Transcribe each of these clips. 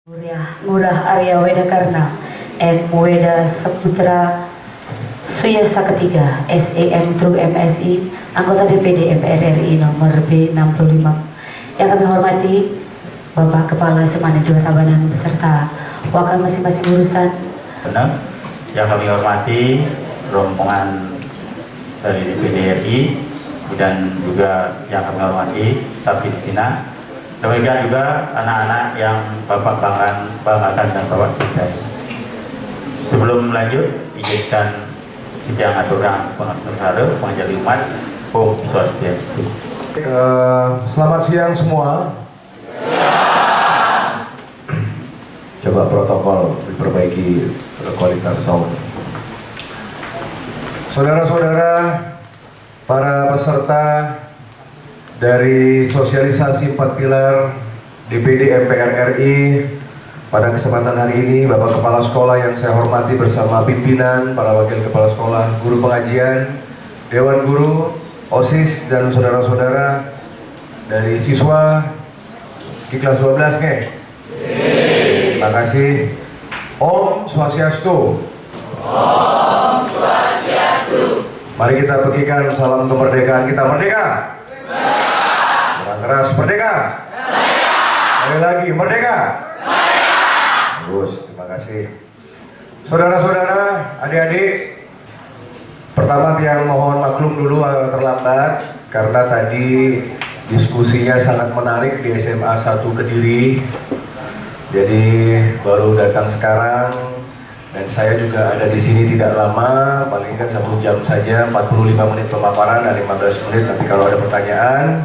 Ngurah Arya Wedakarna and Weda Saputra Suyasa ketiga SEM True MSI anggota DPD MPR RI nomor B65 yang kami hormati Bapak Kepala SMA Negeri Tabanan beserta wakil masing-masing urusan. Benar, yang kami hormati rombongan dari DPD RI dan juga yang kami hormati staf pimpinan. Demikian juga anak-anak yang Bapak banggakan dan Bapak cintai. Sebelum lanjut, izinkan kita aturkan pengacara mengajari umat. Om Swastiastu. Selamat siang semua. Coba protokol diperbaiki kualitas sound. Saudara-saudara, para peserta dari sosialisasi 4 pilar DPD MPR RI pada kesempatan hari ini, Bapak Kepala Sekolah yang saya hormati bersama pimpinan, para wakil kepala sekolah, guru pengajian, dewan guru, OSIS, dan saudara-saudara dari siswa di kelas 12 nih. Terima kasih. Om Swastiastu. Om Swastiastu. Mari kita bagikan salam kemerdekaan kita. Merdeka. Keras, merdeka. Sekali lagi, merdeka. Bagus, terima kasih. Saudara-saudara, adik-adik, pertama yang mohon maklum dulu terlambat karena tadi diskusinya sangat menarik di SMA 1 Kediri. Jadi baru datang sekarang dan saya juga ada di sini tidak lama, paling kan 1 jam saja, 45 menit pemaparan dan 15 menit nanti kalau ada pertanyaan.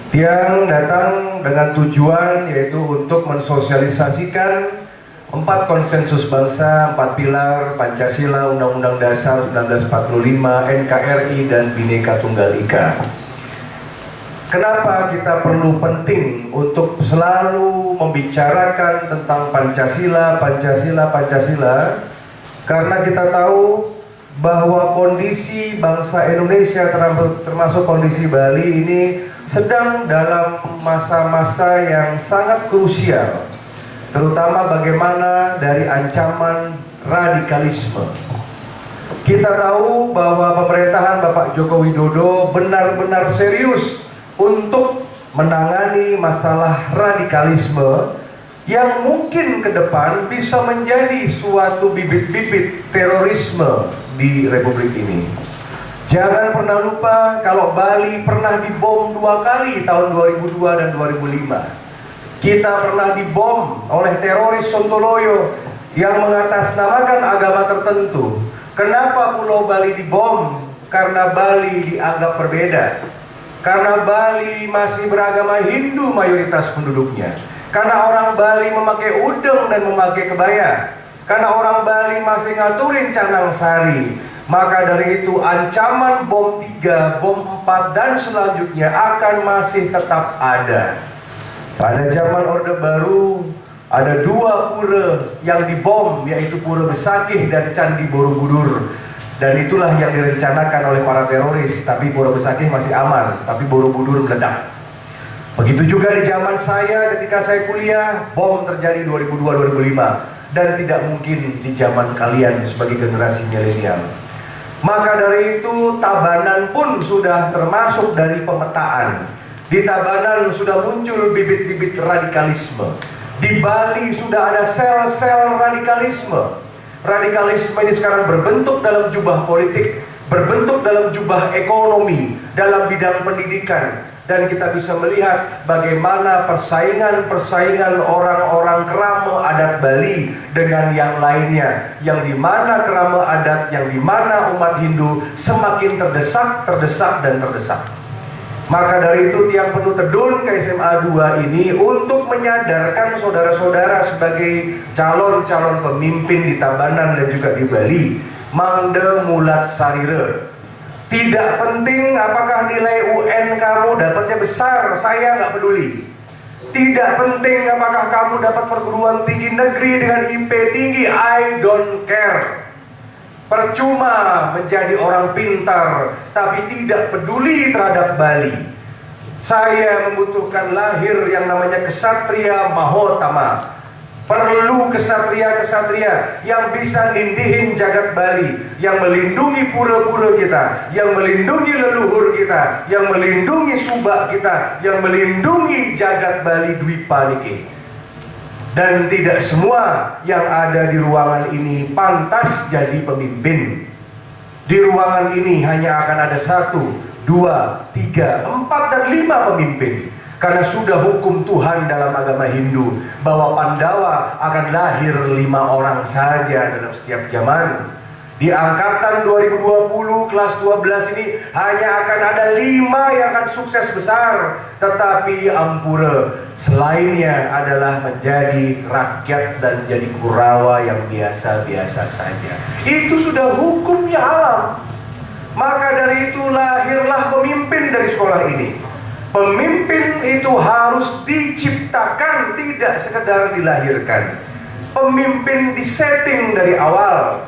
Yang datang dengan tujuan yaitu untuk mensosialisasikan 4 konsensus bangsa, 4 pilar, Pancasila, Undang-Undang Dasar 1945, NKRI, dan Bhinneka Tunggal Ika. Kenapa kita perlu penting untuk selalu membicarakan tentang Pancasila, Pancasila, Pancasila? Karena kita tahu bahwa kondisi bangsa Indonesia termasuk kondisi Bali ini sedang dalam masa-masa yang sangat krusial, terutama bagaimana dari ancaman radikalisme. Kita tahu bahwa pemerintahan Bapak Joko Widodo benar-benar serius untuk menangani masalah radikalisme yang mungkin ke depan bisa menjadi suatu bibit-bibit terorisme di Republik ini. Jangan pernah lupa kalau Bali pernah dibom 2 kali tahun 2002 dan 2005. Kita pernah dibom oleh teroris Sontoloyo yang mengatasnamakan agama tertentu. Kenapa Pulau Bali dibom? Karena Bali dianggap berbeda. Karena Bali masih beragama Hindu mayoritas penduduknya. Karena orang Bali memakai udeng dan memakai kebaya. Karena orang Bali masih ngaturin canang sari. Maka dari itu ancaman bom 3, bom 4 dan selanjutnya akan masih tetap ada. Pada zaman Orde Baru ada 2 pura yang dibom, yaitu Pura Besakih dan Candi Borobudur. Dan itulah yang direncanakan oleh para teroris. Tapi Pura Besakih masih aman, tapi Borobudur meledak. Begitu juga di zaman saya ketika saya kuliah, bom terjadi 2002-2005. Dan tidak mungkin di zaman kalian sebagai generasi milenial. Maka dari itu Tabanan pun sudah termasuk dari pemetaan. Di Tabanan sudah muncul bibit-bibit radikalisme. Di Bali sudah ada sel-sel radikalisme. Radikalisme ini sekarang berbentuk dalam jubah politik, berbentuk dalam jubah ekonomi, dalam bidang pendidikan. Dan kita bisa melihat bagaimana persaingan orang-orang kerama adat Bali dengan yang lainnya, yang dimana kerama adat, yang dimana umat Hindu semakin terdesak, dan terdesak. Maka dari itu tiang penuh tedun ke SMA 2 ini untuk menyadarkan saudara-saudara sebagai calon-calon pemimpin di Tabanan dan juga di Bali, mangde mulat sarire. Tidak penting apakah nilai UN kamu dapatnya besar, saya nggak peduli. Tidak penting apakah kamu dapat perguruan tinggi negeri dengan IP tinggi, I don't care. Percuma menjadi orang pintar, tapi tidak peduli terhadap Bali. Saya membutuhkan lahir yang namanya kesatria mahotama. Perlu kesatria-kesatria yang bisa nindihin jagat Bali, yang melindungi pura-pura kita, yang melindungi leluhur kita, yang melindungi subak kita, yang melindungi jagat Bali Dwipa niki. Dan tidak semua yang ada di ruangan ini pantas jadi pemimpin. Di ruangan ini hanya akan ada 1, 2, 3, 4, dan 5 pemimpin. Karena sudah hukum Tuhan dalam agama Hindu bahwa Pandawa akan lahir 5 orang saja dalam setiap zaman. Di angkatan 2020 kelas 12 ini hanya akan ada 5 yang akan sukses besar. Tetapi Ampura selainnya adalah menjadi rakyat dan jadi Kurawa yang biasa-biasa saja. Itu sudah hukumnya alam. Maka dari itu lahirlah pemimpin dari sekolah ini. Pemimpin itu harus diciptakan, tidak sekedar dilahirkan. Pemimpin disetting dari awal,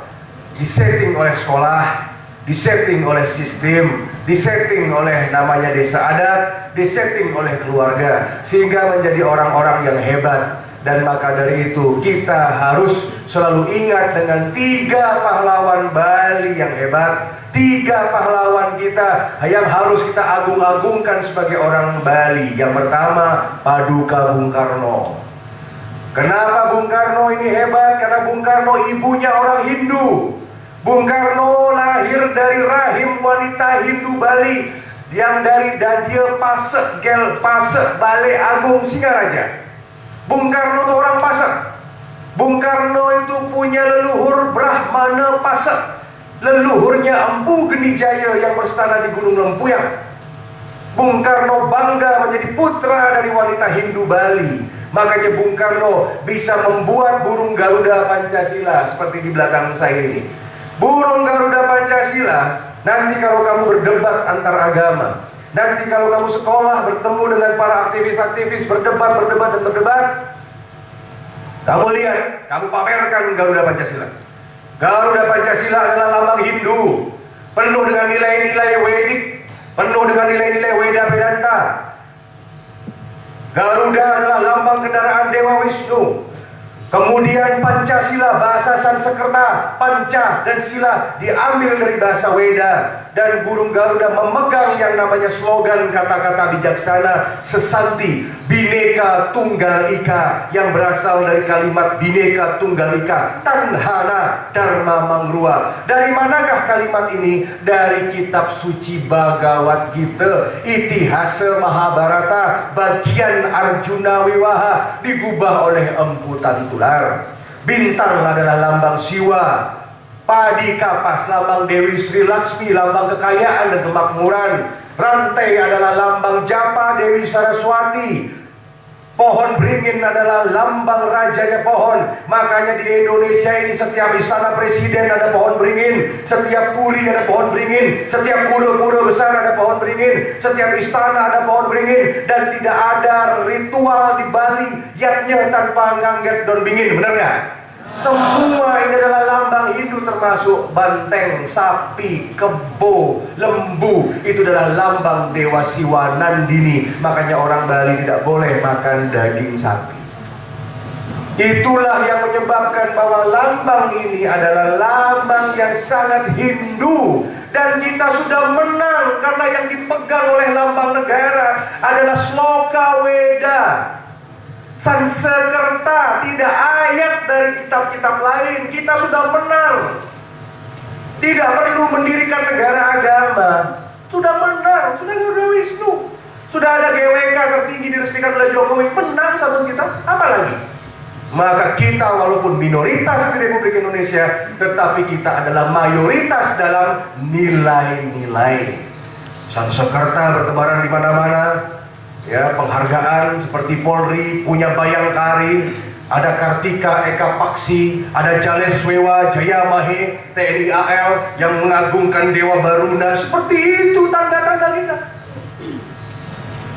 disetting oleh sekolah, disetting oleh sistem, disetting oleh namanya desa adat, disetting oleh keluarga, sehingga menjadi orang-orang yang hebat. Dan maka dari itu kita harus selalu ingat dengan 3 pahlawan Bali yang hebat, 3 pahlawan kita yang harus kita agung-agungkan sebagai orang Bali. Yang pertama, Paduka Bung Karno. Kenapa Bung Karno ini hebat? Karena Bung Karno ibunya orang Hindu. Bung Karno lahir dari rahim wanita Hindu Bali yang dari Dadia Pasek Gel Pasek Bale Agung Singaraja. Bung Karno itu orang Pasek. Bung Karno itu punya leluhur Brahmana Pasek. Leluhurnya Empu Genijaya yang berstana di Gunung Lempuyang. Bung Karno bangga menjadi putra dari wanita Hindu Bali. Makanya Bung Karno bisa membuat burung Garuda Pancasila seperti di belakang saya ini. Burung Garuda Pancasila, nanti kalau kamu berdebat antar agama, nanti kalau kamu sekolah bertemu dengan para aktivis-aktivis, berdebat, kamu lihat, kamu pamerkan Garuda Pancasila. Garuda Pancasila adalah lambang Hindu, penuh dengan nilai-nilai Wedik, penuh dengan nilai-nilai Weda Vedanta. Garuda adalah lambang kendaraan Dewa Wisnu. Kemudian Pancasila, bahasa Sanskerta, Panca dan Sila diambil dari bahasa Weda. Dan burung Garuda memegang yang namanya slogan kata-kata bijaksana Sesanti Bhinneka Tunggal Ika, yang berasal dari kalimat Bhinneka Tunggal Ika, Tanhana Dharma Mangrua. Dari manakah kalimat ini? Dari kitab suci Bhagavad Gita, Itihasa Mahabharata, bagian Arjuna Wiwaha, digubah oleh Empu Tantular. Bintang adalah lambang Siwa. Padi kapas lambang Dewi Sri Laksmi, lambang kekayaan dan kemakmuran. Rantai adalah lambang Japa Dewi Saraswati. Pohon beringin adalah lambang rajanya pohon. Makanya di Indonesia ini setiap istana presiden ada pohon beringin, setiap puri ada pohon beringin, setiap pura-pura besar ada pohon beringin, setiap istana ada pohon beringin. Dan tidak ada ritual di Bali yatnya tanpa ngangget daun beringin, benar nggak? Semua ini adalah lambang Hindu, termasuk banteng, sapi, kebo, lembu. Itu adalah lambang Dewa Siwa Nandini. Makanya orang Bali tidak boleh makan daging sapi. Itulah yang menyebabkan bahwa lambang ini adalah lambang yang sangat Hindu. Dan kita sudah menang karena yang dipegang oleh lambang negara adalah Sloka Weda, Sanskerta, tidak ayat dari kitab-kitab lain. Kita sudah menang. Tidak perlu mendirikan negara agama. Sudah menang, sudah Garuda Wisnu. Sudah ada GWK tertinggi diresmikan oleh Jokowi. Menang satu kita, apa lagi? Maka kita walaupun minoritas di Republik Indonesia, tetapi kita adalah mayoritas dalam nilai-nilai. Sanskerta bertebaran di mana-mana. Ya, penghargaan seperti Polri punya Bayangkari, ada Kartika Eka Paksi, ada Jaleswewa Jayamahe TNI AL yang mengagungkan Dewa Baruna. Seperti itu tanda-tanda kita.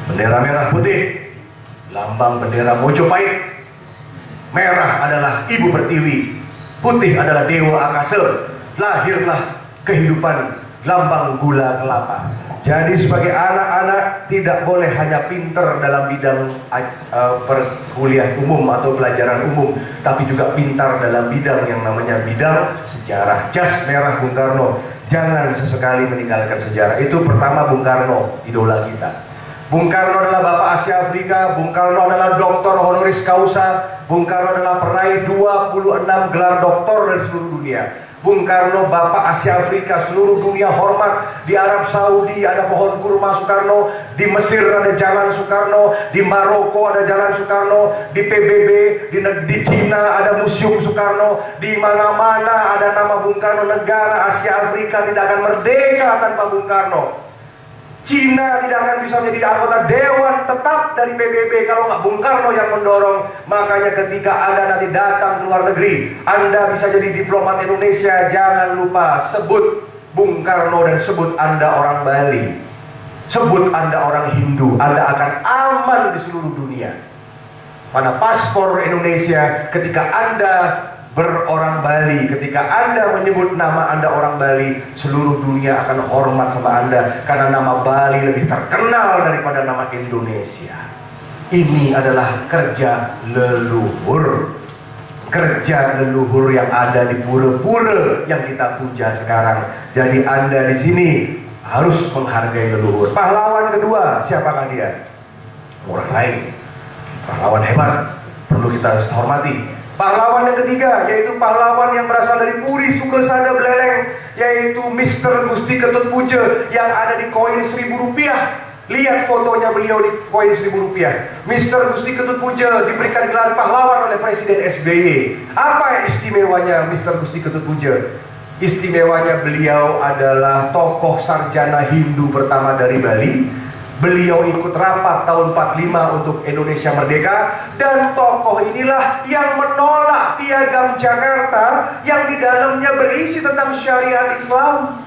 Bendera merah putih, lambang bendera Mojopahit. Merah adalah Ibu Pertiwi, putih adalah Dewa Akasa. Lahirlah kehidupan, lambang gula kelapa. Jadi sebagai anak-anak tidak boleh hanya pinter dalam bidang perkuliahan umum atau pelajaran umum, tapi juga pintar dalam bidang yang namanya bidang sejarah. Jas merah Bung Karno, jangan sesekali meninggalkan sejarah. Itu pertama, Bung Karno, idola kita. Bung Karno adalah Bapak Asia Afrika, Bung Karno adalah doktor honoris causa, Bung Karno adalah peraih 26 gelar doktor dari seluruh dunia. Bung Karno Bapak Asia Afrika, seluruh dunia hormat. Di Arab Saudi ada pohon kurma Soekarno, di Mesir ada jalan Soekarno, di Maroko ada jalan Soekarno, di PBB, di Cina ada museum Soekarno, di mana-mana ada nama Bung Karno. Negara Asia Afrika tidak akan merdeka tanpa Bung Karno. Cina tidak akan bisa menjadi anggota dewan tetap dari PBB kalau nggak Bung Karno yang mendorong. Makanya ketika Anda nanti datang ke luar negeri, Anda bisa jadi diplomat Indonesia, jangan lupa sebut Bung Karno dan sebut Anda orang Bali, sebut Anda orang Hindu, Anda akan aman di seluruh dunia. Pada paspor Indonesia, ketika Anda berorang Bali, ketika Anda menyebut nama Anda orang Bali, seluruh dunia akan hormat sama Anda, karena nama Bali lebih terkenal daripada nama Indonesia. Ini adalah kerja leluhur, kerja leluhur yang ada di pura-pura yang kita puja sekarang. Jadi Anda di sini harus menghargai leluhur. Pahlawan kedua, siapakah dia? Orang lain, pahlawan hebat, perlu kita hormati. Pahlawan yang ketiga, yaitu pahlawan yang berasal dari Puri Sukesada Beleleng, yaitu Mr. Gusti Ketut Puja yang ada di koin Rp1.000. Lihat fotonya beliau di koin Rp1.000. Mr. Gusti Ketut Puja diberikan gelar pahlawan oleh Presiden SBY. Apa istimewanya Mr. Gusti Ketut Puja? Istimewanya beliau adalah tokoh sarjana Hindu pertama dari Bali. Beliau ikut rapat tahun 45 untuk Indonesia Merdeka, dan tokoh inilah yang menolak Piagam Jakarta yang di dalamnya berisi tentang syariat Islam.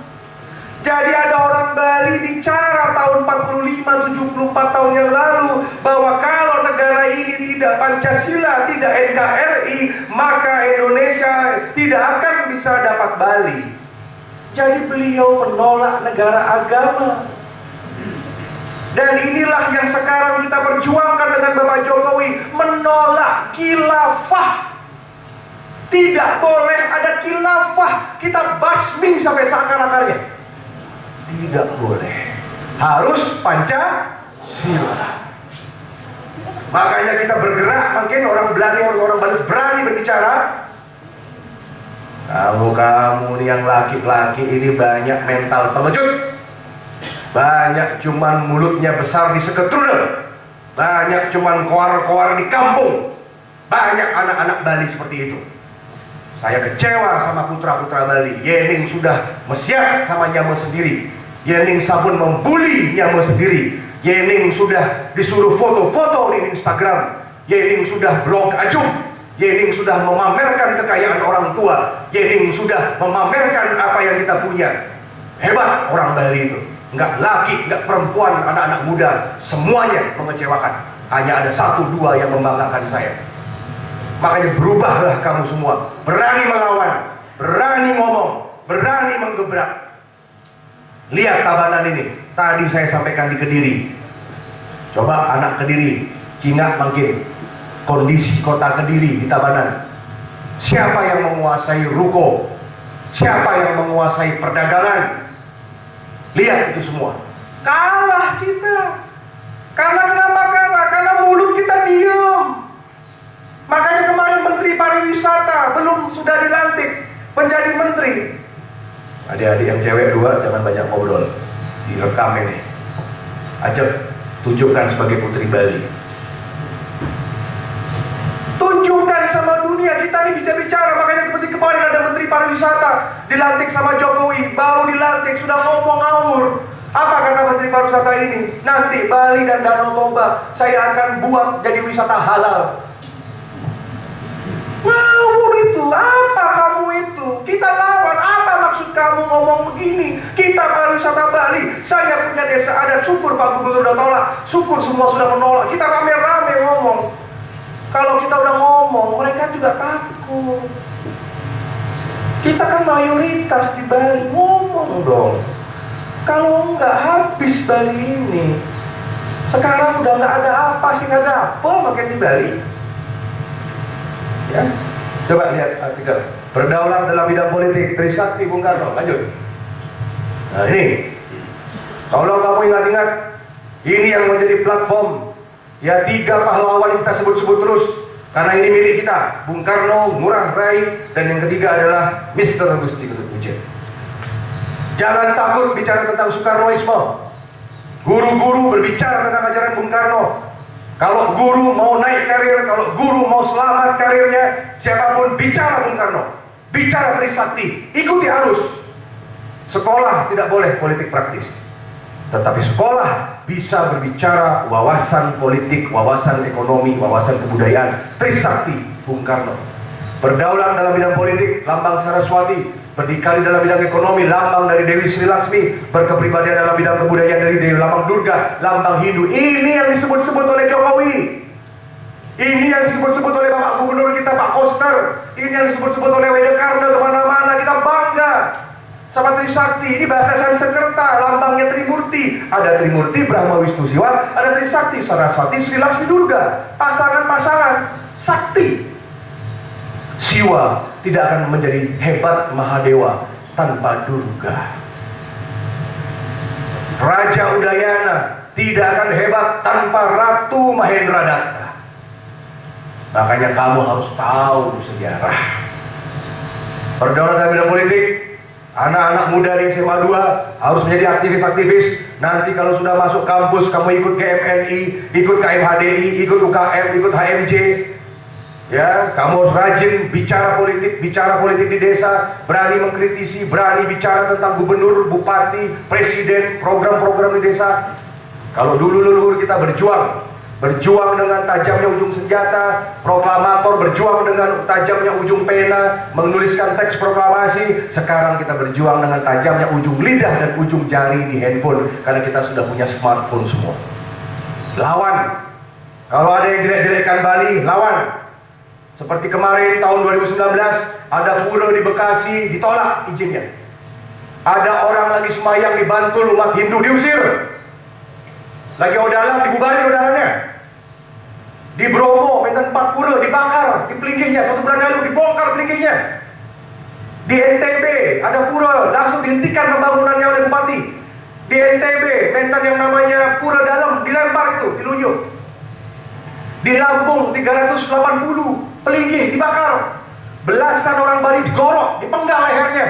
Jadi ada orang Bali bicara tahun 45-74 tahun yang lalu bahwa kalau negara ini tidak Pancasila, tidak NKRI, maka Indonesia tidak akan bisa dapat Bali. Jadi beliau menolak negara agama. Dan inilah yang sekarang kita perjuangkan dengan Bapak Jokowi, menolak khilafah. Tidak boleh ada khilafah. Kita basmi sampai seakar-akarnya. Tidak boleh. Harus Pancasila. Makanya kita bergerak, mungkin orang Bali berani berbicara. Kamu nih yang laki-laki ini banyak mental pengecut. Banyak cuman mulutnya besar di seketrudel, banyak cuman koar-koar di kampung. Banyak anak-anak Bali seperti itu. Saya kecewa sama putra-putra Bali. Yening sudah mesiak sama Nyama sendiri. Yening sabun membuli Nyama sendiri. Yening sudah disuruh foto-foto di Instagram. Yening sudah blog ajum. Yening sudah memamerkan kekayaan orang tua. Yening sudah memamerkan apa yang kita punya. Hebat orang Bali itu. Enggak laki, enggak perempuan, anak-anak muda, semuanya mengecewakan. Hanya ada 1-2 yang membanggakan saya. Makanya berubahlah kamu semua. Berani melawan, berani ngomong, berani menggebrak. Lihat Tabanan ini. Tadi saya sampaikan di Kediri. Coba anak Kediri, Cina makin kondisi kota Kediri di Tabanan. Siapa yang menguasai ruko? Siapa yang menguasai perdagangan? Lihat itu semua. Kalah kita. Karena kenapa kalah? Karena mulut kita diam. Makanya kemarin Menteri Pariwisata belum sudah dilantik menjadi menteri. Adik-adik yang cewek 2 jangan banyak ngobrol. Direkam ini. Ajak tunjukkan sebagai putri Bali. Tunjukkan sama dunia kita ini bisa bicara. Makanya seperti kemarin ada Menteri Pariwisata dilantik sama Jokowi, baru dilantik sudah ngomong ngawur. Apa kata Menteri Pariwisata ini? Nanti Bali dan Danau Toba saya akan buat jadi wisata halal. Ngawur itu. Apa kamu itu? Kita lawan. Apa maksud kamu ngomong begini? Kita pariwisata Bali. Saya punya desa adat. Syukur Pak Gubernur udah tolak. Syukur semua sudah menolak. Kita rame-rame ngomong. Kalau kita udah ngomong, mereka juga takut. Kita kan mayoritas di Bali, ngomong dong. Kalau nggak habis Bali ini. Sekarang udah nggak ada apa sih, nggak ada apa makin di Bali. Ya, coba lihat artikel berdaulat dalam bidang politik Trisakti Bung Karno. Lanjut. Nah ini, kalau kamu ingat-ingat, ini yang menjadi platform ya 3 pahlawan yang kita sebut-sebut terus. Karena ini milik kita, Bung Karno, Ngurah Rai, dan yang ketiga adalah Mr. Agusti Ketut Pujian. Jangan takut bicara tentang Soekarnoisme. Guru-guru berbicara tentang ajaran Bung Karno. Kalau guru mau naik karir, kalau guru mau selamat karirnya, siapapun bicara Bung Karno, bicara Trisakti, ikuti arus. Sekolah tidak boleh politik praktis, tetapi sekolah bisa berbicara wawasan politik, wawasan ekonomi, wawasan kebudayaan. Trisakti Bung Karno. Berdaulat dalam bidang politik, lambang Saraswati. Berdikari dalam bidang ekonomi, lambang dari Dewi Sri Laksmi. Berkepribadian dalam bidang kebudayaan dari Dewi lambang Durga, lambang Hindu. Ini yang disebut-sebut oleh Jokowi. Ini yang disebut-sebut oleh Bapak Gubernur kita Pak Koster. Ini yang disebut-sebut oleh Wede Karno. Kemana-mana kita bangga sama Trisakti. Ini bahasa Sanskerta, lambangnya Trimurti. Ada Trimurti, Brahma Wisnu Siwa. Ada Trisakti, Saraswati, Sri Laksmi Durga. Pasangan-pasangan sakti. Siwa tidak akan menjadi hebat Mahadewa tanpa Durga. Raja Udayana tidak akan hebat tanpa Ratu Mahendradatta. Makanya kamu harus tahu sejarah. Berdaulat dalam bidang politik, anak-anak muda di SMA 2 harus menjadi aktivis-aktivis. Nanti kalau sudah masuk kampus, kamu ikut KMNI, ikut KMHDI, ikut UKM, ikut HMJ. Ya, kamu harus rajin bicara politik di desa, berani mengkritisi, berani bicara tentang gubernur, bupati, presiden, program-program di desa. Kalau dulu leluhur kita berjuang dengan tajamnya ujung senjata, proklamator berjuang dengan tajamnya ujung pena, menuliskan teks proklamasi. Sekarang kita berjuang dengan tajamnya ujung lidah dan ujung jari di handphone, karena kita sudah punya smartphone semua. Lawan. Kalau ada yang jelek-jelekkan Bali, lawan. Seperti kemarin tahun 2019 ada pura di Bekasi ditolak izinnya. Ada orang lagi semayang di Bantul, umat Hindu diusir. Lagi odalan dibubarin odalannya. Di Bromo, Medan 4 pura dibakar, di Pelinggihnya 1 bulan lalu dibongkar Pelinggihnya. Di NTB ada pura langsung dihentikan pembangunannya oleh bupati. Di NTB, Medan yang namanya Pura Dalam dilempar itu, dilunjuk. Di Lampung 380 Pelinggih dibakar. Belasan orang Bali digorok, dipenggal lehernya.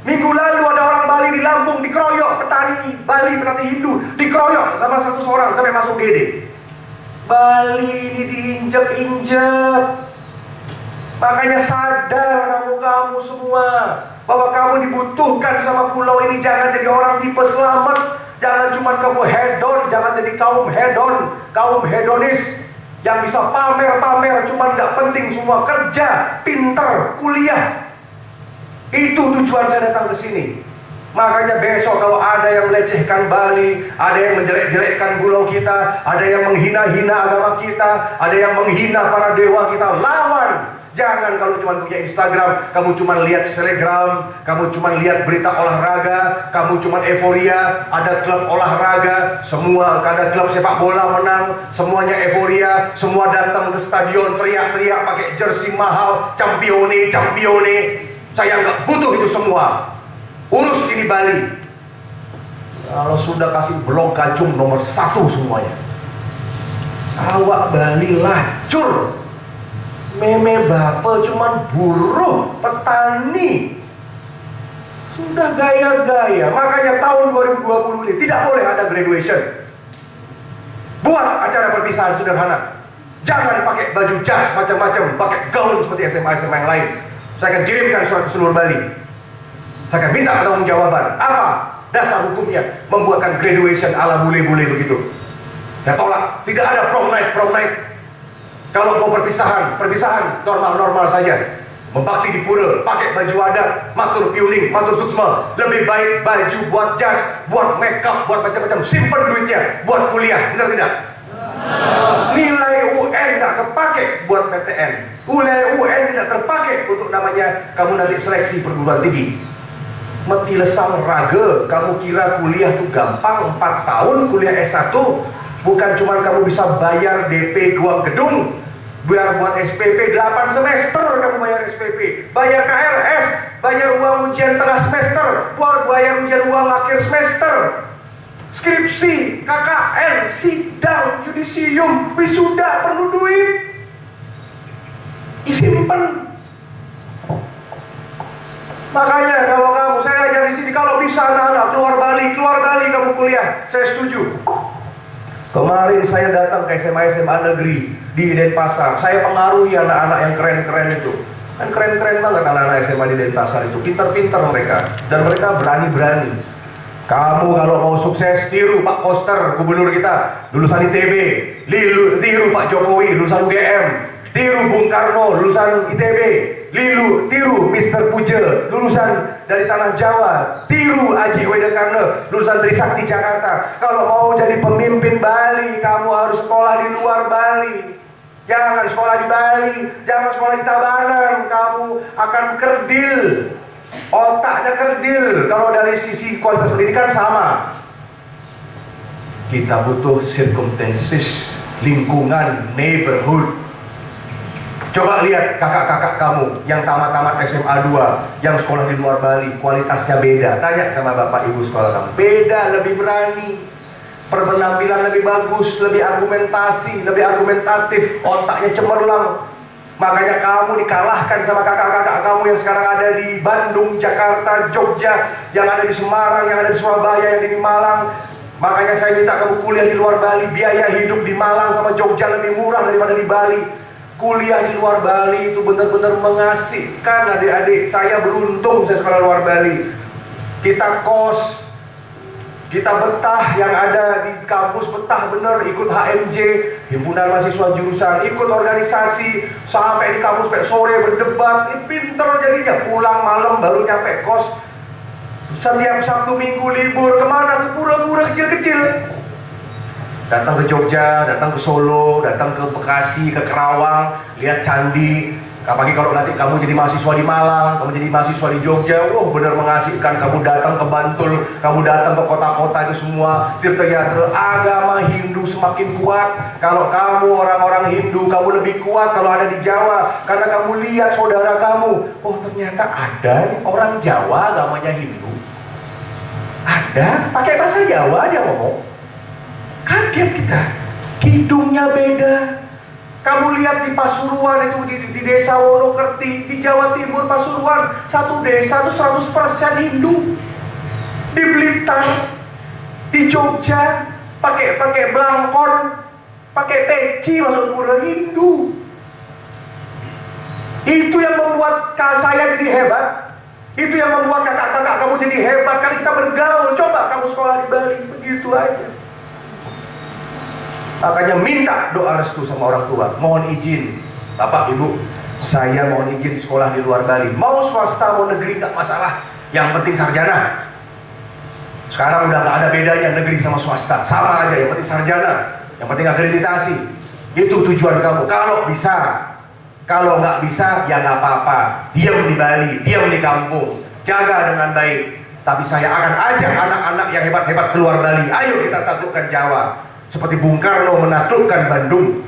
Minggu lalu ada orang Bali di Lampung dikeroyok, petani Bali, petani Hindu dikeroyok sama 100 orang sampai masuk GD. Bali ini diinjek-injek. Makanya sadar kamu semua bahwa kamu dibutuhkan sama pulau ini. Jangan jadi orang tipe selamat. Jangan cuma kamu hedon, jangan jadi kaum hedon, kaum hedonis yang bisa pamer-pamer, cuma nggak penting semua. Kerja, pinter, kuliah. Itu tujuan saya datang ke sini. Makanya besok kalau ada yang melecehkan Bali, ada yang menjelek-jelekkan pulau kita, ada yang menghina-hina agama kita, ada yang menghina para dewa kita, lawan. Jangan kalau cuma punya Instagram, kamu cuma lihat Telegram, kamu cuma lihat berita olahraga, kamu cuma euforia, ada klub olahraga, semua ada klub sepak bola menang, semuanya euforia, semua datang ke stadion teriak-teriak pakai jersey mahal, campione. Saya nggak butuh itu semua. Urus ini Bali. Kalau sudah kasih blok kacung nomor 1 semuanya. Awak Bali lacur. Meme bapak cuman buruh, petani. Sudah gaya-gaya. Makanya tahun 2020 ini tidak boleh ada graduation. Buat acara perpisahan sederhana. Jangan pakai baju jas macam-macam, pakai gaun seperti SMA-SMA yang lain. Saya akan kirimkan surat ke seluruh Bali. Saya akan minta pertanggungjawaban. Apa dasar hukumnya membuatkan graduation ala bule-bule begitu? Saya tolak. Tidak ada prom night. Kalau mau perpisahan normal saja. Membakti di pura, pakai baju adat, matur piuling, matur suksma. Lebih baik baju buat jas, buat makeup, buat macam-macam. Simpen duitnya buat kuliah, benar tidak? Nilai UN nggak kepake buat PTN. Nilai UN tidak terpakai untuk namanya kamu nanti seleksi perguruan tinggi. Mati lesang raga, kamu kira kuliah tuh gampang, 4 tahun kuliah S1. Bukan cuma kamu bisa bayar DP uang gedung, biar buat SPP 8 semester kamu bayar SPP, bayar KRS, bayar uang ujian tengah semester, buat bayar ujian uang akhir semester, skripsi, KKN, sidang, yudisium, wisuda, perlu duit. Disimpan. Makanya kalau kamu, saya ngajar di sini, kalau bisa anak-anak keluar Bali kamu kuliah, saya setuju. Kemarin saya datang ke SMA negeri di Denpasar, saya pengaruhi anak-anak yang keren-keren itu. Kan keren-keren banget anak-anak SMA di Denpasar itu, pintar-pintar mereka, dan mereka berani-berani. Kamu kalau mau sukses, tiru Pak Koster, gubernur kita, lulusan ITB, tiru Pak Jokowi, lulusan UGM, tiru Bung Karno, lulusan ITB, tiru Mr. Puja, lulusan dari Tanah Jawa, tiru Aji Wedekarne, lulusan Trisakti Jakarta. Kalau mau jadi pemimpin Bali, kamu harus sekolah di luar Bali. Jangan sekolah di Bali, jangan sekolah di Tabanan, kamu akan kerdil. Otaknya kerdil. Kalau dari sisi kualitas pendidikan sama. Kita butuh circumstances, lingkungan, neighborhood. Coba lihat kakak-kakak kamu yang tamat-tamat SMA 2, yang sekolah di luar Bali, kualitasnya beda. Tanya sama bapak ibu sekolah kamu. Beda, lebih berani, penampilan lebih bagus, lebih argumentasi, lebih argumentatif, otaknya cemerlang. Makanya kamu dikalahkan sama kakak-kakak kamu yang sekarang ada di Bandung, Jakarta, Jogja, yang ada di Semarang, yang ada di Surabaya, yang ada di Malang. Makanya saya minta kamu kuliah di luar Bali. Biaya hidup di Malang sama Jogja lebih murah daripada di Bali. Kuliah di luar Bali itu benar-benar mengasihkan adik-adik. Saya beruntung saya sekolah luar Bali. Kita kos, kita betah, yang ada di kampus betah bener, ikut HMJ, himpunan mahasiswa jurusan, ikut organisasi, sampai di kampus sampai sore berdebat. Pinter jadinya, pulang malam baru nyampe kos. Setiap Sabtu Minggu libur kemana? Ke pura-pura kecil-kecil. Datang ke Jogja, datang ke Solo, datang ke Bekasi, ke Kerawang, lihat candi. Apalagi kalau nanti kamu jadi mahasiswa di Malang, kamu jadi mahasiswa di Jogja, wah benar mengasihkan. Kamu datang ke Bantul, kamu datang ke kota-kota itu semua, tirta-yatra, agama Hindu semakin kuat. Kalau kamu orang-orang Hindu, kamu lebih kuat kalau ada di Jawa, karena kamu lihat saudara kamu, oh ternyata ada nih orang Jawa agamanya Hindu. Ada, pakai bahasa Jawa dia ngomong. Kaget kita, hidungnya beda. Kamu lihat di Pasuruan itu, di desa Wonokerti, di Jawa Timur Pasuruan, satu desa itu 100% Hindu. Di Blitar, di Jogja, pakai belangkon, pakai peci masuk pura Hindu. Itu yang membuat saya jadi hebat. Itu yang membuat kakak-kakak kamu jadi hebat. Karena kita bergaul. Coba kamu sekolah di Bali, begitu aja. Makanya minta doa restu sama orang tua. Mohon izin, Bapak Ibu, saya mohon izin sekolah di luar Bali. Mau swasta, mau negeri, gak masalah. Yang penting sarjana. Sekarang udah gak ada bedanya negeri sama swasta, sama aja, yang penting sarjana, yang penting akreditasi. Itu tujuan kamu. Kalau bisa, kalau nggak bisa ya nggak apa-apa. Diam di Bali, diam di kampung, jaga dengan baik. Tapi saya akan ajak anak-anak yang hebat-hebat keluar Bali. Ayo kita taklukkan Jawa. Seperti Bung Karno menaklukkan Bandung.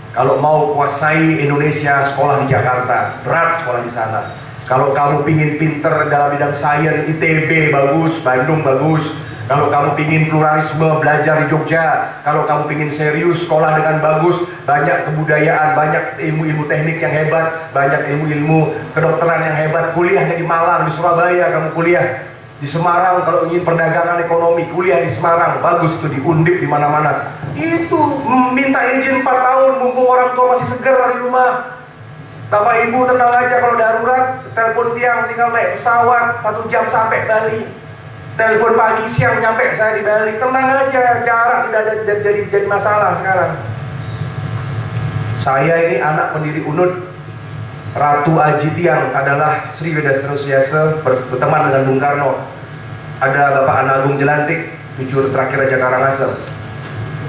Kalau mau kuasai Indonesia, sekolah di Jakarta, berat sekolah di sana. Kalau kamu pingin pinter dalam bidang sains, ITB bagus, Bandung bagus. Kalau kamu pingin pluralisme, belajar di Jogja. Kalau kamu pingin serius, sekolah dengan bagus, banyak kebudayaan, banyak ilmu-ilmu teknik yang hebat, banyak ilmu-ilmu kedokteran yang hebat. Kuliahnya di Malang, di Surabaya kamu kuliah. Di Semarang kalau ingin perdagangan ekonomi, kuliah di Semarang, bagus tuh, di Undip, di mana-mana. Itu minta izin 4 tahun, mumpung orang tua masih seger di rumah. Bapak Ibu tenang aja, kalau darurat telepon tiang, tinggal naik pesawat 1 jam sampai Bali. Telepon pagi siang nyampe saya di Bali. Tenang aja, jarak tidak jadi masalah sekarang. Saya ini anak pendiri UNUD. Ratu Aji Tiang adalah Sri Wedastro Siasa, berteman dengan Bung Karno. Ada Bapak Anagung Jelantik, jujur terakhir Raja Karangasem.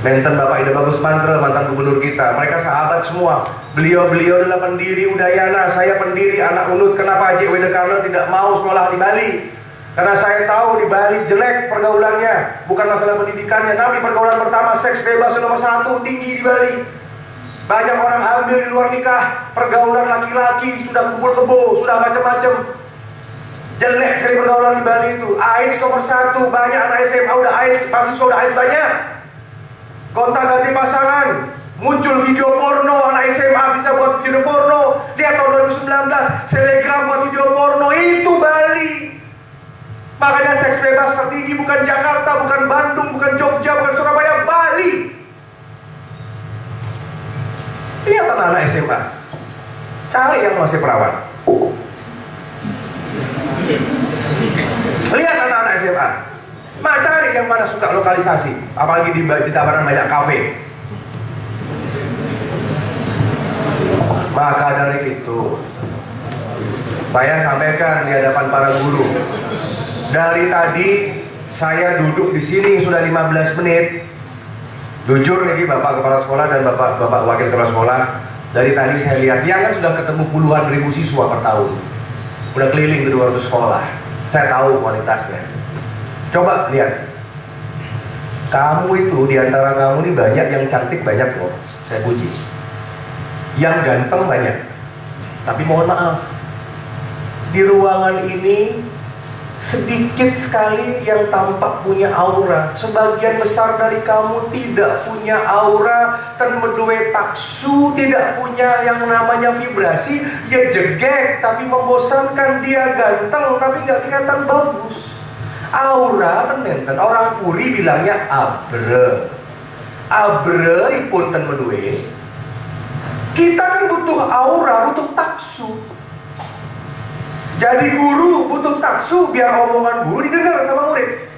Menten Bapak Ida Bagus Mantra, mantan gubernur kita. Mereka sahabat semua. Beliau adalah pendiri Udayana. Saya pendiri anak UNUD. Kenapa Aji Wedekarno tidak mau sekolah di Bali? Karena saya tahu di Bali jelek pergaulannya, bukan masalah pendidikannya, tapi pergaulan pertama seks bebas nomor 1 tinggi di Bali. Banyak orang hamil di luar nikah, pergaulan laki-laki sudah kumpul kebo, sudah macam-macam. Jelek sekali pergaulan di Bali itu. AIDS nomor 1, banyak anak SMA udah AIDS, mahasiswa udah AIDS banyak. Gonta-ganti pasangan, muncul video porno, anak SMA bisa buat video porno. Lihat tahun 2019, Telegram buat video porno, itu Bali. Makanya seks bebas tertinggi bukan Jakarta, bukan Bandung, bukan Jogja, bukan Surabaya, Bali. Lihat anak-anak SMA, cari yang masih perawan. Lihat anak-anak SMA, cari yang mana suka lokalisasi, apalagi di Tabanan banyak kafe. Maka dari itu, saya sampaikan di hadapan para guru. Dari tadi saya duduk di sini sudah 15 menit. Jujur nih Bapak Kepala Sekolah dan Bapak Wakil Kepala Sekolah, dari tadi saya lihat dia kan sudah ketemu puluhan ribu siswa per tahun. Udah keliling ke 200 sekolah. Saya tahu kualitasnya. Coba lihat. Kamu itu, di antara kamu ini banyak yang cantik, banyak loh. Saya puji. Yang ganteng banyak. Tapi mohon maaf, di ruangan ini sedikit sekali yang tampak punya aura. Sebagian besar dari kamu tidak punya aura, termedue taksu, tidak punya yang namanya vibrasi. Ya jegek, tapi membosankan. Dia ganteng, tapi nggak kelihatan bagus. Aura tenenten, orang Puri bilangnya abre. Abre ipun termedue. Kita kan butuh aura, butuh taksu. Jadi guru butuh taksu biar omongan guru didengar sama murid.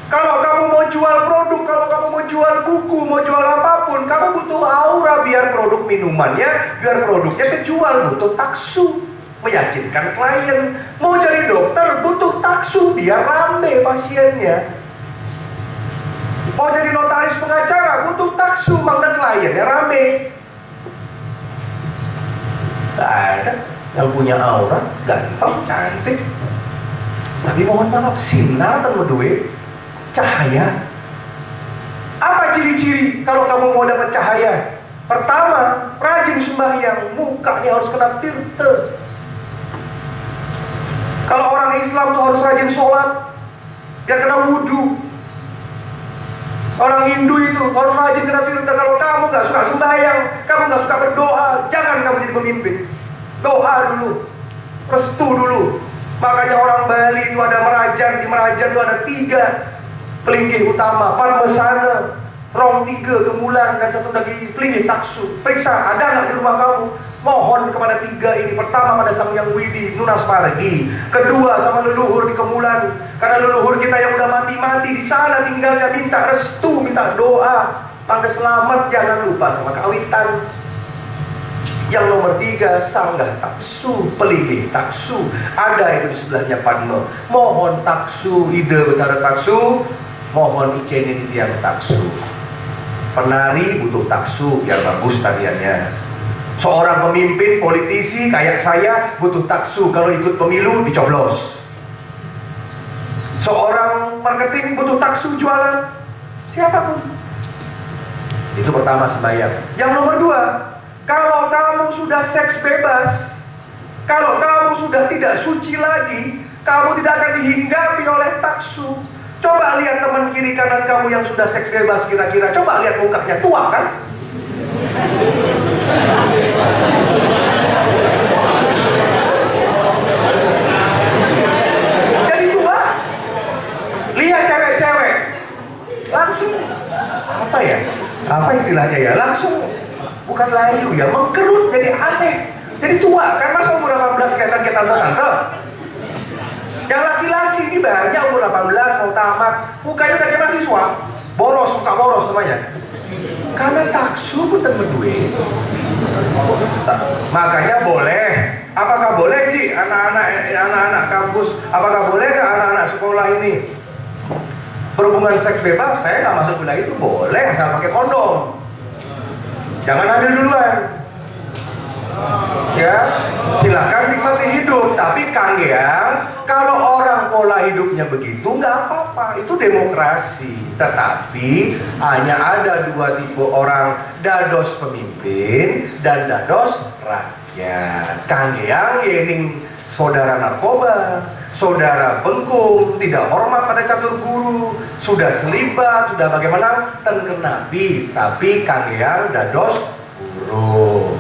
Kalau kamu mau jual produk, kalau kamu mau jual buku, mau jual apapun, kamu butuh aura biar produk minumannya, biar produknya kejual, butuh taksu, meyakinkan klien. Mau jadi dokter, butuh taksu biar rame pasiennya. Mau jadi notaris pengacara, butuh taksu, makna kliennya rame. Gak ada yang punya aura, ganteng, cantik, tapi mohon maaf, sinar termedue, cahaya. Apa ciri-ciri kalau kamu mau dapat cahaya? Pertama, rajin sembahyang, mukanya harus kena tirte. Kalau orang Islam tuh harus rajin sholat, biar kena wudhu. Orang Hindu itu harus rajin kena tirta. Kalau kamu gak suka sembahyang, kamu gak suka berdoa, jangan kamu jadi pemimpin. Doa dulu, restu dulu. Makanya orang Bali itu ada Merajan. Di Merajan itu ada 3 pelinggih utama, Parmesana, Rong 3 Kemulan, dan 1 lagi pelinggih Taksu. Periksa, ada nggak di rumah kamu? Mohon kepada 3 ini. Pertama pada Sang Hyang Widi, Nunas Pargi. Kedua sama leluhur di Kemulan, karena leluhur kita yang udah mati-mati di sana tinggalnya. Minta restu, minta doa, pada selamat, jangan lupa sama kawitan. Yang nomor 3, Sanggah Taksu, pelinggih Taksu. Ada itu di sebelahnya Padma. Mohon taksu, ide betara taksu, mohon icenin tiang taksu. Penari butuh taksu biar bagus tariannya. Seorang pemimpin, politisi kayak saya butuh taksu, kalau ikut pemilu dicoblos. Seorang marketing butuh taksu jualan, siapapun. Itu pertama, sembahyang. Yang nomor 2, kalau kamu sudah seks bebas, kalau kamu sudah tidak suci lagi, kamu tidak akan dihinggapi oleh taksu. Coba lihat teman kiri kanan kamu yang sudah seks bebas kira-kira. Coba lihat mukanya, tua kan? Jadi tua. Lihat cewek-cewek, langsung apa ya? Apa istilahnya ya? Langsung bukan layu ya, mengkerut, jadi aneh, jadi tua kan. Masa umur 18 kayak tante-tante? Yang laki-laki ini banyak umur 18 mau tamat, mukanya udah kayak mahasiswa, boros, muka boros namanya. Karena taksu pun berdua. Makanya boleh. Apakah boleh Ci, anak-anak kampus, apakah boleh ke anak-anak sekolah ini berhubungan seks bebas? Saya nggak masuk wilayah itu, boleh asal pakai kondom. Jangan ambil duluan. Ya, silakan nikmati hidup. Tapi Kang ya, kalau orang pola hidupnya begitu nggak apa-apa, itu demokrasi. Tetapi hanya ada dua tipe orang, dados pemimpin dan dados rakyat. Kang yang yening saudara narkoba, saudara bengkung, tidak hormat pada catur guru, sudah selibat, sudah bagaimana tenkenapi. Tapi Kang yang dados guru,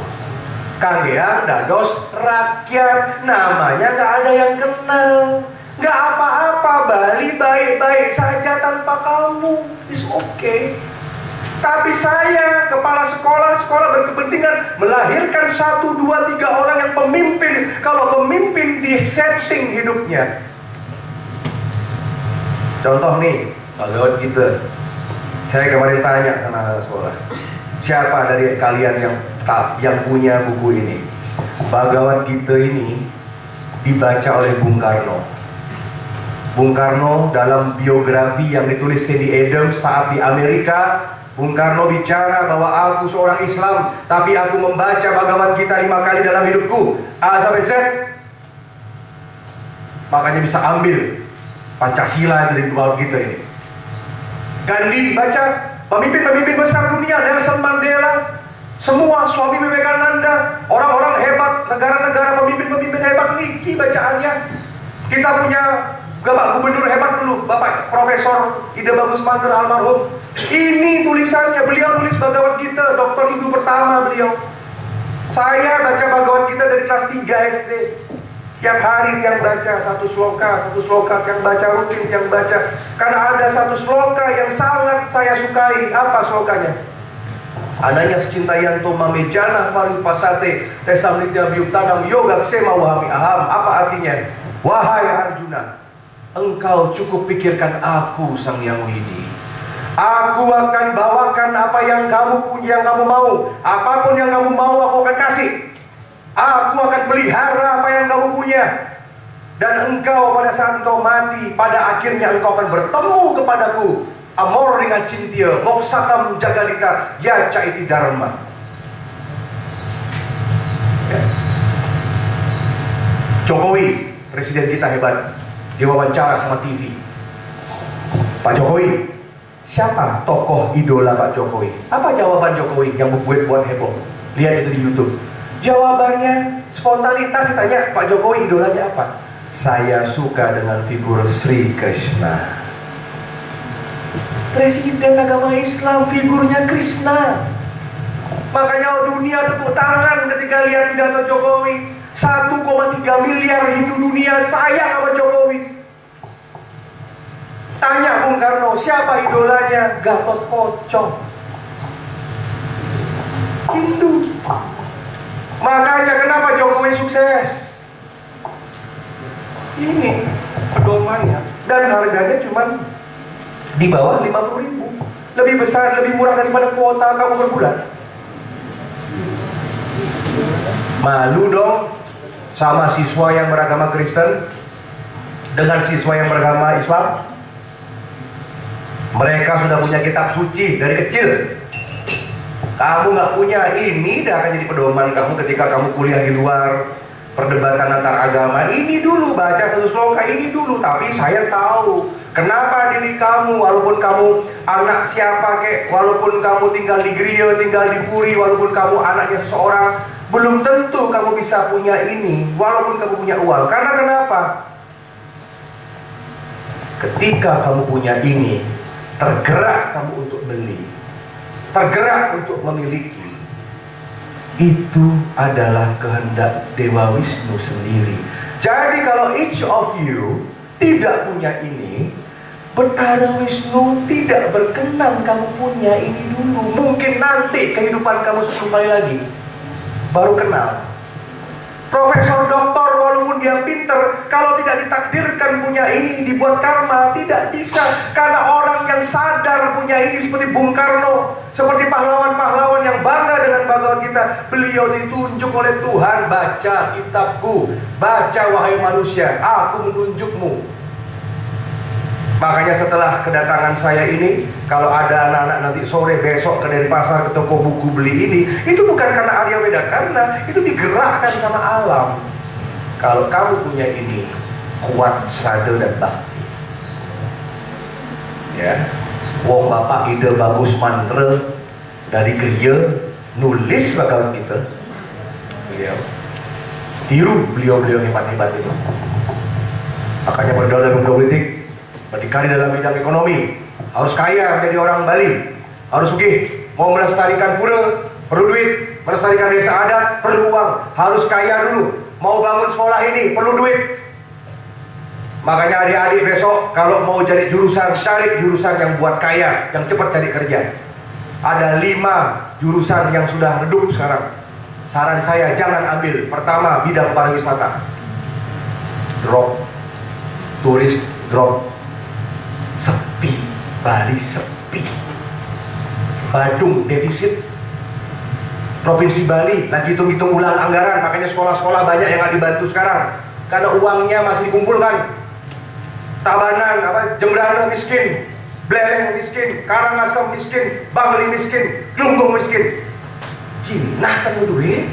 Kang yang dados rakyat, namanya nggak ada yang kenal, nggak apa-apa. Bali baik-baik saja tanpa kamu, is okay. Tapi saya kepala sekolah berkepentingan melahirkan 1, 2, 3 orang yang pemimpin. Kalau pemimpin di setting hidupnya, contoh nih, kalau gitu, saya kemarin tanya sama anak sekolah, siapa dari kalian yang punya buku ini? Bhagavad Gita ini dibaca oleh Bung Karno. Bung Karno dalam biografi yang ditulis Sandy Adams saat di Amerika, Bung Karno bicara bahwa aku seorang Islam, tapi aku membaca Bhagavad Gita 5 kali dalam hidupku, A sampai Z. Makanya bisa ambil Pancasila dari Bhagavad Gita ini. Gandhi dibaca, pemimpin-pemimpin besar dunia, Nelson Mandela, semua, Swami Vivekananda, orang-orang hebat, negara-negara, pemimpin-pemimpin hebat, niki bacaannya. Kita punya Bapak Gubernur hebat dulu, Bapak Profesor Ida Bagus Manter almarhum. Ini tulisannya, beliau tulis Bhagavad Gita, doktor Hindu pertama beliau. Saya baca Bhagavad Gita dari kelas 3 SD. Tiap hari yang baca satu sloka, yang baca rutin, yang baca. Karena ada satu sloka yang sangat saya sukai. Apa slokanya? Ananya secintayanto mamejana maripasate tesamnitya biyuktanam yoga ksema wahami aham. Apa artinya? Wahai Arjuna, engkau cukup pikirkan aku Sang Yang Widi. Aku akan bawakan apa yang kamu punya, yang kamu mau. Apapun yang kamu mau aku akan kasih. Aku akan pelihara apa yang kamu punya. Dan engkau pada saat engkau mati, pada akhirnya engkau akan bertemu kepadaku. Amor ringa cintia, moksatam jagalita, ya caiti dharma. Jokowi, presiden kita hebat, diwawancara sama TV. Pak Jokowi, siapa tokoh idola Pak Jokowi? Apa jawaban Jokowi yang buat heboh? Lihat itu di YouTube. Jawabannya spontanitas, ditanya Pak Jokowi idolanya apa? Saya suka dengan figur Sri Krishna. Presiden agama Islam, figurnya Krishna. Makanya dunia tepuk tangan ketika lihat pidato Jokowi. 1,3 miliar Hindu dunia sayang sama Jokowi. Tanya Bung Karno, siapa idolanya? Gatot Kocok, Hindu. Makanya kenapa Jokowi sukses? Ini pedomannya. Dan harganya cuma di bawah 50.000. Lebih besar, lebih murah daripada kuota kamu per bulan. Malu dong sama siswa yang beragama Kristen dengan siswa yang beragama Islam. Mereka sudah punya kitab suci dari kecil. Kamu nggak punya, ini dah akan jadi pedoman kamu ketika kamu kuliah di luar. Perdebatan antar agama, ini dulu baca satu sloka ini dulu. Tapi saya tahu kenapa diri kamu, walaupun kamu anak siapa kek, walaupun kamu tinggal di Gria, tinggal di Puri, walaupun kamu anaknya seseorang, belum tentu kamu bisa punya ini walaupun kamu punya uang. Karena kenapa? Ketika kamu punya ini, tergerak kamu untuk beli, tergerak untuk memiliki. Itu adalah kehendak Dewa Wisnu sendiri. Jadi kalau each of you tidak punya ini, Betara Wisnu tidak berkenan kamu punya ini dulu. Mungkin nanti kehidupan kamu 10 kali lagi baru kenal. Profesor doktor walaupun dia pinter, kalau tidak ditakdirkan punya ini, dibuat karma, tidak bisa. Karena orang yang sadar punya ini seperti Bung Karno, seperti pahlawan-pahlawan yang bangga dengan Bhagavad Gita, beliau ditunjuk oleh Tuhan. Baca kitabku, baca wahai manusia, aku menunjukmu. Makanya setelah kedatangan saya ini, kalau ada anak-anak nanti sore besok ke Denpasar ke toko buku beli ini, itu bukan karena Arya Weda Karna, itu digerakkan sama alam. Kalau kamu punya ini, kuat sadar dan bakti. Ya, wong bapak ide bagus mantra dari kerja nulis bakal kita. Beliau tiru beliau-beliau hebat-hebat itu. Makanya berdoa dalam politik, berdikari dalam bidang ekonomi, harus kaya menjadi orang Bali, harus sugih, mau melestarikan pura, perlu duit, melestarikan desa adat, perlu uang, harus kaya dulu, mau bangun sekolah ini, perlu duit. Makanya adik-adik besok kalau mau jadi jurusan, cari jurusan yang buat kaya, yang cepat cari kerja. Ada 5 jurusan yang sudah redup sekarang. Saran saya jangan ambil. Pertama, bidang pariwisata, drop, turis drop, sepi, Bali sepi, Badung defisit, Provinsi Bali lagi hitung-hitung ulang anggaran, makanya sekolah-sekolah banyak yang nggak dibantu sekarang karena uangnya masih dikumpulkan. Tabanan, Jembrana miskin, Beleng miskin, Karangasem miskin, Bangli miskin, Gelunggung miskin. Cina kan duit.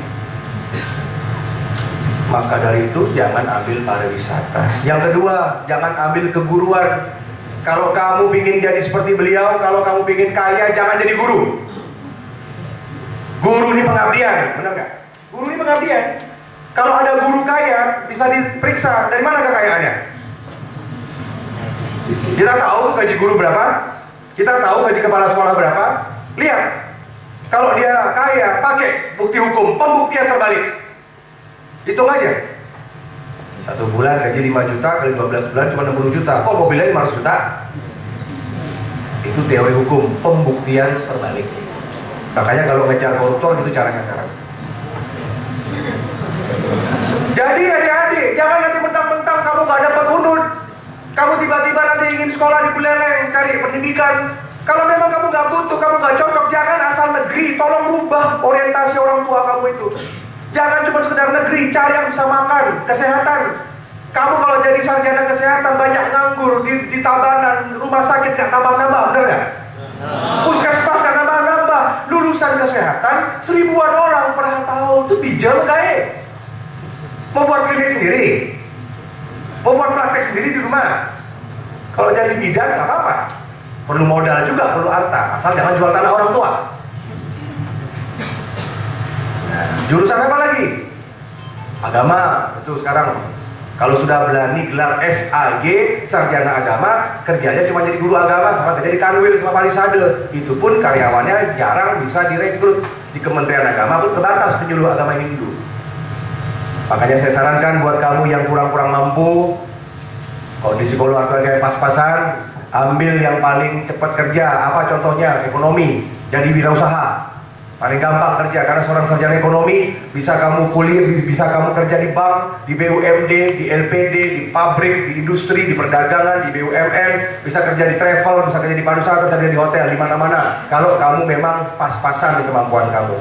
Maka dari itu jangan ambil pariwisata. Yang kedua, jangan ambil keguruan. Kalau kamu ingin jadi seperti beliau, kalau kamu ingin kaya, jangan jadi guru. Guru ini pengabdian, benar nggak? Guru ini pengabdian. Kalau ada guru kaya, bisa diperiksa dari mana kekayaannya. Kita tahu gaji guru berapa, kita tahu gaji kepala sekolah berapa. Lihat, kalau dia kaya, pakai bukti hukum, pembuktian terbalik. Hitung aja. 1 bulan gaji 5 juta kali 12 bulan cuma 60 juta. Kok mobilnya 500 juta? Itu teori hukum, pembuktian terbalik. Makanya kalau ngejar koruptor itu caranya sekarang. Jadi adik-adik, jangan nanti mentang-mentang kamu gak dapat unut, kamu tiba-tiba nanti ingin sekolah di Buleleng, cari pendidikan. Kalau memang kamu gak butuh, kamu gak cocok, jangan asal negeri. Tolong rubah orientasi orang tua kamu itu. Jangan cuma sekedar negeri, cari yang bisa makan, kesehatan. Kamu kalau jadi sarjana kesehatan banyak nganggur di Tabanan, rumah sakit gak tambah-tambah, bener gak? Puskesmas gak nambah-nambah. Lulusan kesehatan 1000-an orang per tahun itu dijel gak? Mau buat klinik sendiri, mau buat praktek sendiri di rumah. Kalau jadi bidan gak apa-apa, perlu modal juga, perlu harta, asal jangan jual tanah orang tua. Jurusan apa lagi? Agama, itu sekarang. Kalau sudah berani gelar SAG, sarjana agama, kerjanya cuma jadi guru agama, sama jadi kanwil sama parisade. Itu pun karyawannya jarang bisa direkrut. Di Kementerian Agama pun terbatas penyuluh agama ini dulu. Makanya saya sarankan buat kamu yang kurang-kurang mampu, kondisi keluarga yang pas-pasan, ambil yang paling cepat kerja. Apa contohnya? Ekonomi, jadi wirausaha. Paling gampang kerja, karena seorang sarjana ekonomi bisa kamu kuliah, bisa kamu kerja di bank, di BUMD, di LPD, di pabrik, di industri, di perdagangan, di BUMN, bisa kerja di travel, bisa kerja di pariwisata, kerja di hotel, di mana-mana. Kalau kamu memang pas-pasan di kemampuan kamu.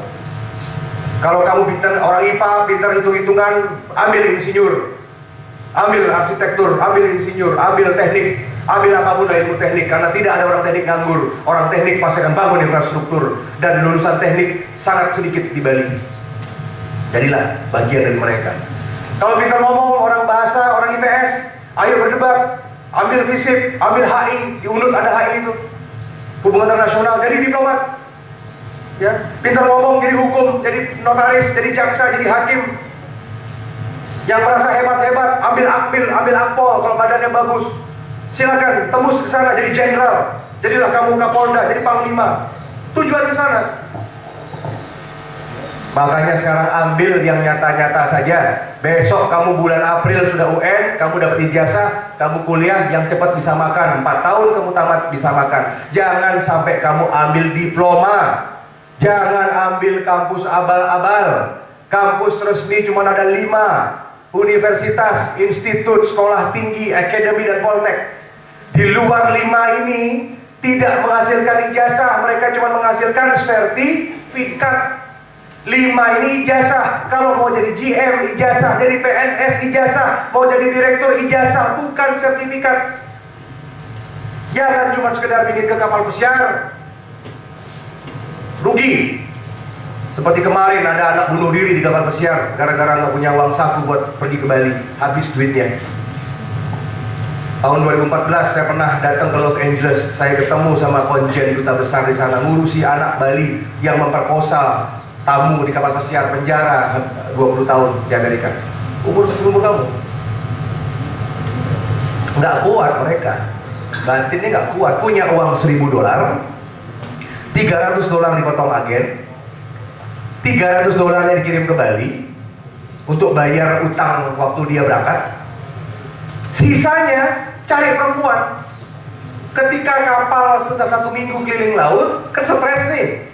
Kalau kamu pintar orang IPA, pintar hitung-hitungan, ambil insinyur, ambil arsitektur, ambil insinyur, ambil teknik, ambil apapun ilmu teknik, karena tidak ada orang teknik nganggur. Orang teknik pasti akan bangun infrastruktur, dan lulusan teknik sangat sedikit di Bali. Jadilah bagian dari mereka. Kalau pintar ngomong, orang bahasa, orang IPS, ayo berdebat, ambil FISIP, ambil HI, di UNUD ada HI itu, hubungan internasional, jadi diplomat. Ya, pintar ngomong, jadi hukum, jadi notaris, jadi jaksa, jadi hakim. Yang merasa hebat-hebat, ambil akpil, ambil akpol, kalau badannya bagus. Silakan tembus ke sana jadi jenderal. Jadilah kamu Kapolda, jadi panglima. Tujuan ke sana. Makanya sekarang ambil yang nyata-nyata saja. Besok kamu bulan April sudah UN, kamu dapat ijazah, kamu kuliah yang cepat bisa makan. 4 tahun kamu tamat bisa makan. Jangan sampai kamu ambil diploma. Jangan ambil kampus abal-abal. Kampus resmi cuma ada 5. Universitas, institut, sekolah tinggi, akademi, dan poltek. Di luar 5 ini tidak menghasilkan ijazah, mereka cuma menghasilkan sertifikat. 5 ini ijazah. Kalau mau jadi GM ijazah, jadi PNS ijazah, mau jadi direktur ijazah, bukan sertifikat. Jangan cuma sekedar bikin ke kapal pesiar. Rugi. Seperti kemarin ada anak bunuh diri di kapal pesiar gara-gara nggak punya uang saku buat pergi ke Bali, habis duitnya. Tahun 2014 saya pernah datang ke Los Angeles. Saya ketemu sama konjen duta besar di sana, ngurusi anak Bali yang memperkosa tamu di kapal pesiar, penjara 20 tahun di Amerika. Umur seumur kamu. Nggak kuat mereka, batinnya nggak kuat. Punya uang $1.000, $300 dipotong agen, $300 dikirim ke Bali untuk bayar utang waktu dia berangkat. Sisanya cari perempuan. Ketika kapal sudah 1 minggu keliling laut, kan stres nih,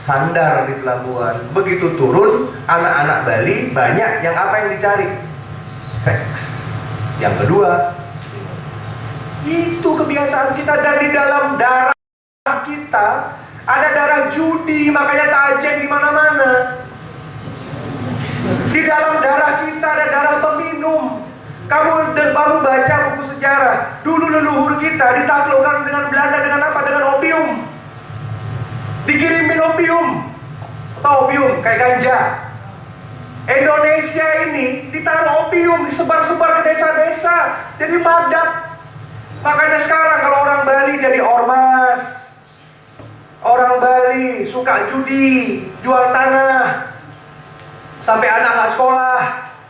sandar di pelabuhan. Begitu turun, anak-anak Bali banyak yang apa yang dicari? Seks. Yang kedua, itu kebiasaan kita, dan di dalam darah kita ada darah judi, makanya tajen di mana-mana. Di dalam darah kita ada darah peminum. Kamu baca buku sejarah, dulu leluhur kita ditaklukkan dengan Belanda dengan apa? Dengan opium. Dikirimin opium, atau opium kayak ganja. Indonesia ini ditaruh opium, disebar-sebar ke desa-desa, jadi padat. Makanya sekarang kalau orang Bali jadi ormas, orang Bali suka judi, jual tanah, sampai anak nggak sekolah.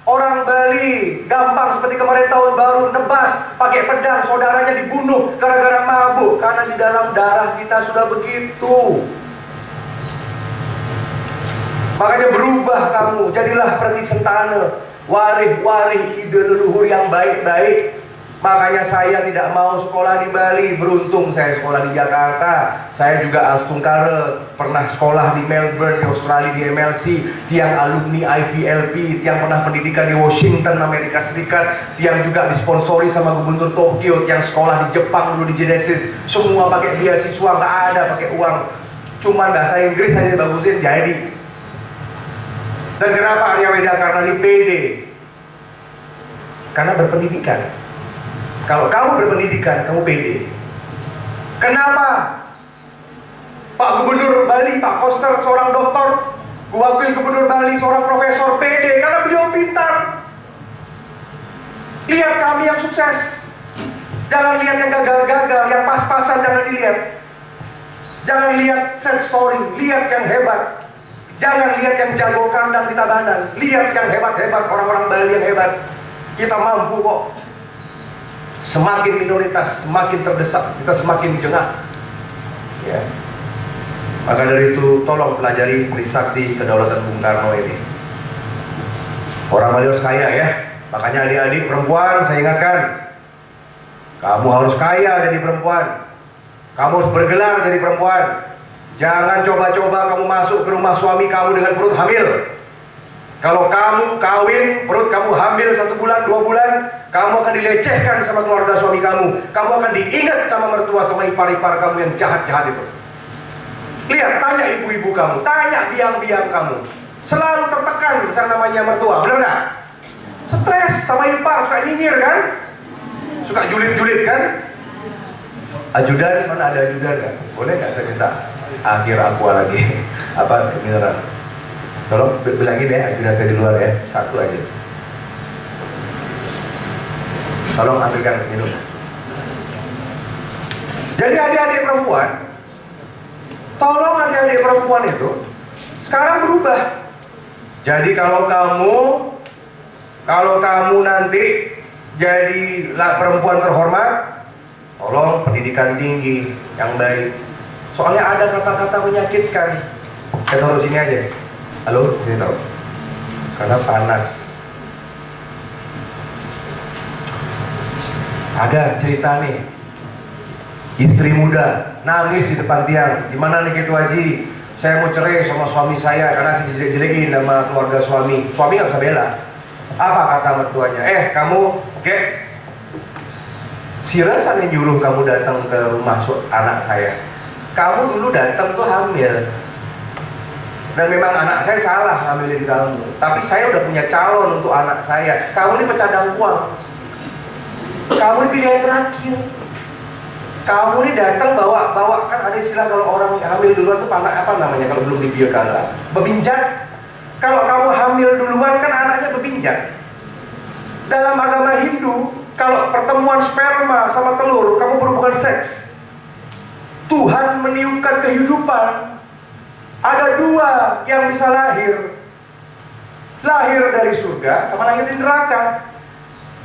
Orang Bali gampang seperti kemarin tahun baru nebas, pakai pedang, saudaranya dibunuh gara-gara mabuk, karena di dalam darah kita sudah begitu. Makanya berubah kamu, jadilah pergi sentana, warih-warih ide leluhur yang baik-baik. Makanya saya tidak mau sekolah di Bali. Beruntung saya sekolah di Jakarta. Saya juga Astungkara, pernah sekolah di Melbourne, di Australia, di MLC. Tiang alumni IVLP, tiang pernah pendidikan di Washington, Amerika Serikat. Tiang juga disponsori sama Gubernur Tokyo. Tiang sekolah di Jepang dulu di Genesis. Semua pakai beasiswa, nggak ada pakai uang. Cuman bahasa Inggris saja bagusin jadi. Dan kenapa Arya Weda? Karena di PD. Karena berpendidikan. Kalau kamu berpendidikan, kamu pede. Kenapa? Pak Gubernur Bali, Pak Koster, seorang doktor, Wakil Gubernur Bali, seorang profesor, pede. Karena beliau pintar. Lihat kami yang sukses. Jangan lihat yang gagal-gagal, yang pas-pasan jangan dilihat. Jangan lihat sad story, lihat yang hebat. Jangan lihat yang jago kandang di Tabanan. Lihat yang hebat-hebat, orang-orang Bali yang hebat. Kita mampu kok. Semakin minoritas, semakin terdesak, kita semakin jengah. Ya. Maka dari itu, tolong pelajari Trisakti Kedaulatan Bung Karno ini. Orang Bali harus kaya ya. Makanya adik-adik perempuan, saya ingatkan, kamu harus kaya jadi perempuan. Kamu harus bergelar jadi perempuan. Jangan coba-coba kamu masuk ke rumah suami kamu dengan perut hamil. Kalau kamu kawin, perut kamu hamil 1 bulan, 2 bulan, kamu akan dilecehkan sama keluarga suami kamu. Kamu akan diingat sama mertua, sama ipar-ipar kamu yang jahat-jahat itu. Lihat, tanya ibu-ibu kamu, tanya biang-biang kamu. Selalu tertekan yang namanya mertua, benar nggak? Stres sama ipar, suka nyinyir kan? Suka julid-julid kan? Ajudan, mana ada ajudan nggak? Boleh nggak saya minta akhir aqua lagi? Apa mineral? Tolong bilangin ya, ajudan saya di luar ya, 1 aja. Tolong ambilkan minum. Jadi adik-adik perempuan, tolong adik-adik perempuan itu sekarang berubah. Jadi kalau kamu nanti jadi perempuan terhormat, tolong pendidikan tinggi yang baik. Soalnya ada kata-kata menyakitkan. Saya taruh sini aja. Halo, sini taruh. Karena panas. Ada cerita nih, istri muda nangis di depan tiang. Gimana nih gitu Haji? Saya mau cerai sama suami saya karena saya jelek-jelekin sama keluarga suami. Suami nggak bisa bela. Apa kata mertuanya? Kamu, oke? Si Rasa nih nyuruh kamu datang ke rumah anak saya. Kamu dulu datang tuh hamil. Dan memang anak saya salah ngambilin kamu. Tapi saya udah punya calon untuk anak saya. Kamu ini pecadang uang. Kamu ini pilihan terakhir. Kamu nih datang bawa kan ada istilah kalau orang hamil duluan tuh apa namanya kalau belum di biokala? Bebinjat. Kalau kamu hamil duluan kan anaknya bebinjat. Dalam agama Hindu, kalau pertemuan sperma sama telur, kamu berhubungan seks, Tuhan meniupkan kehidupan. Ada dua yang bisa lahir. Lahir dari surga sama lahir di neraka.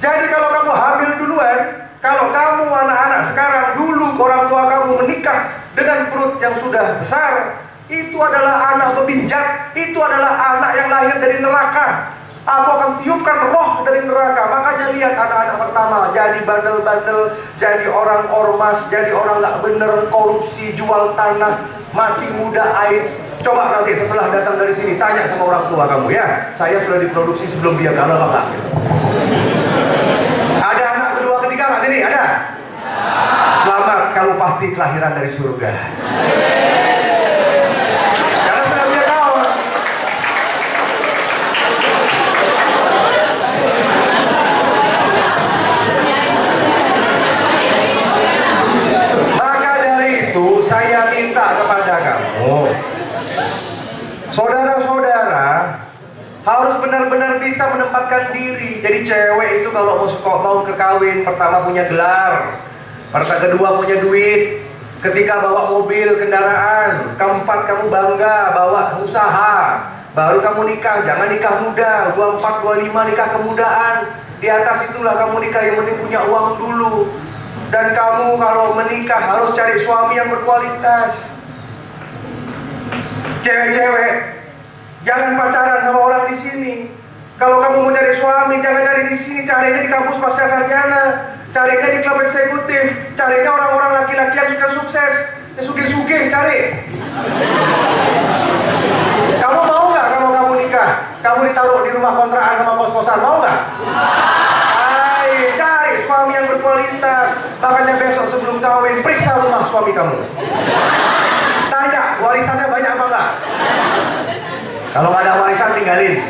Jadi kalau kamu hamil duluan, kalau kamu anak-anak sekarang, dulu orang tua kamu menikah dengan perut yang sudah besar, itu adalah anak bebinjat, itu adalah anak yang lahir dari neraka. Aku akan tiupkan roh dari neraka. Makanya lihat anak-anak pertama jadi bandel-bandel, jadi orang ormas, jadi orang gak bener, korupsi, jual tanah, mati muda, AIDS. Coba nanti setelah datang dari sini tanya sama orang tua kamu ya, saya sudah diproduksi sebelum dia galau apa enggak? Ada anak kedua ketiga nggak sini? Ada? Selamat, kamu pasti kelahiran dari surga. Karena sudah punya kawan. Maka dari itu saya minta kepada kamu, saudara-saudara, harus benar-benar bisa menempatkan diri. Jadi cewek itu kalau mau kekawin, pertama punya gelar, kedua punya duit, ketiga bawa mobil, kendaraan, keempat kamu bangga bawa usaha, baru kamu nikah. Jangan nikah muda, 24, 25 nikah kemudaan. Di atas itulah kamu nikah, yang penting punya uang dulu. Dan kamu kalau menikah harus cari suami yang berkualitas. Cewek-cewek, jangan pacaran sama orang di sini. Kalau kamu mau cari suami, jangan cari di sini, carinya di kampus pasca sarjana, carinya di klub eksekutif, carinya orang-orang laki-laki yang sudah sukses, yang sugih-sugih, cari. Kamu mau nggak kalau kamu nikah, kamu ditaruh di rumah kontrakan sama kos-kosan, mau nggak? Ayo, cari suami yang berkualitas. Makanya besok sebelum kawin, periksa rumah suami kamu. Tanya, warisannya banyak apa enggak? Kalau nggak ada warisan tinggalin.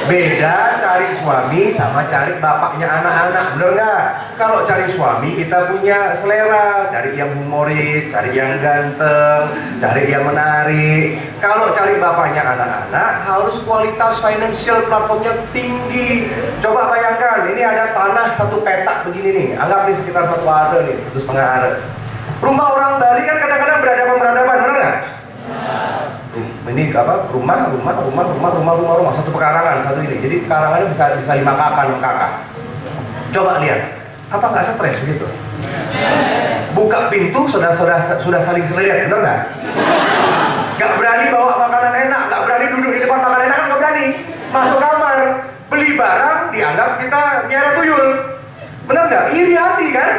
Beda cari suami sama cari bapaknya anak-anak, bener nggak? Kalau cari suami kita punya selera, cari yang humoris, cari yang ganteng, cari yang menarik. Kalau cari bapaknya anak-anak harus kualitas financial platformnya tinggi. Coba bayangkan, ini ada tanah satu petak begini nih, anggap nih sekitar 1 are nih, 1,5 are. Rumah orang Bali kan kadang-kadang berhadapan, bener nggak? Ini apa? Rumah, satu pekarangan, satu ini. Jadi pekarangannya bisa 5 kakak, 6 kakak. Coba lihat, apa nggak stres begitu? Buka pintu sudah saling selihat, benar nggak? Nggak berani bawa makanan enak, nggak berani duduk di depan makanan enak, nggak berani. Masuk kamar, beli barang dianggap kita miara tuyul, benar nggak? Iri hati kan?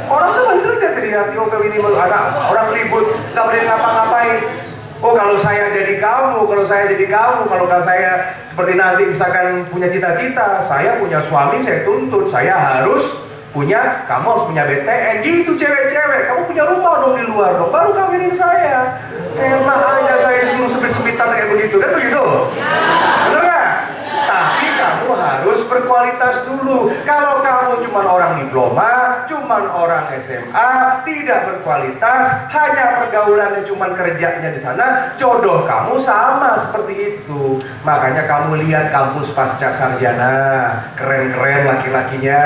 Orang tuh masih sering sedih hati, oh ini anak orang ribut, nggak berani ngapa-ngapain. Oh kalau saya jadi kamu, kalau saya seperti nanti misalkan punya cita-cita, saya punya suami, saya tuntut, saya harus punya, kamu harus punya BTN, gitu cewek-cewek, kamu punya rumah dong di luar dong, baru kawinin saya. Enak aja saya disuruh sebit-sebitan kayak begitu, kan begitu? Bener gak? Tapi kamu harus berkualitas dulu. Kalau kamu cuma orang diploma, cuma orang SMA, tidak berkualitas, hanya pergaulannya cuma kerjanya di sana, jodoh kamu sama seperti itu. Makanya kamu lihat kampus pasca sarjana, keren-keren laki-lakinya,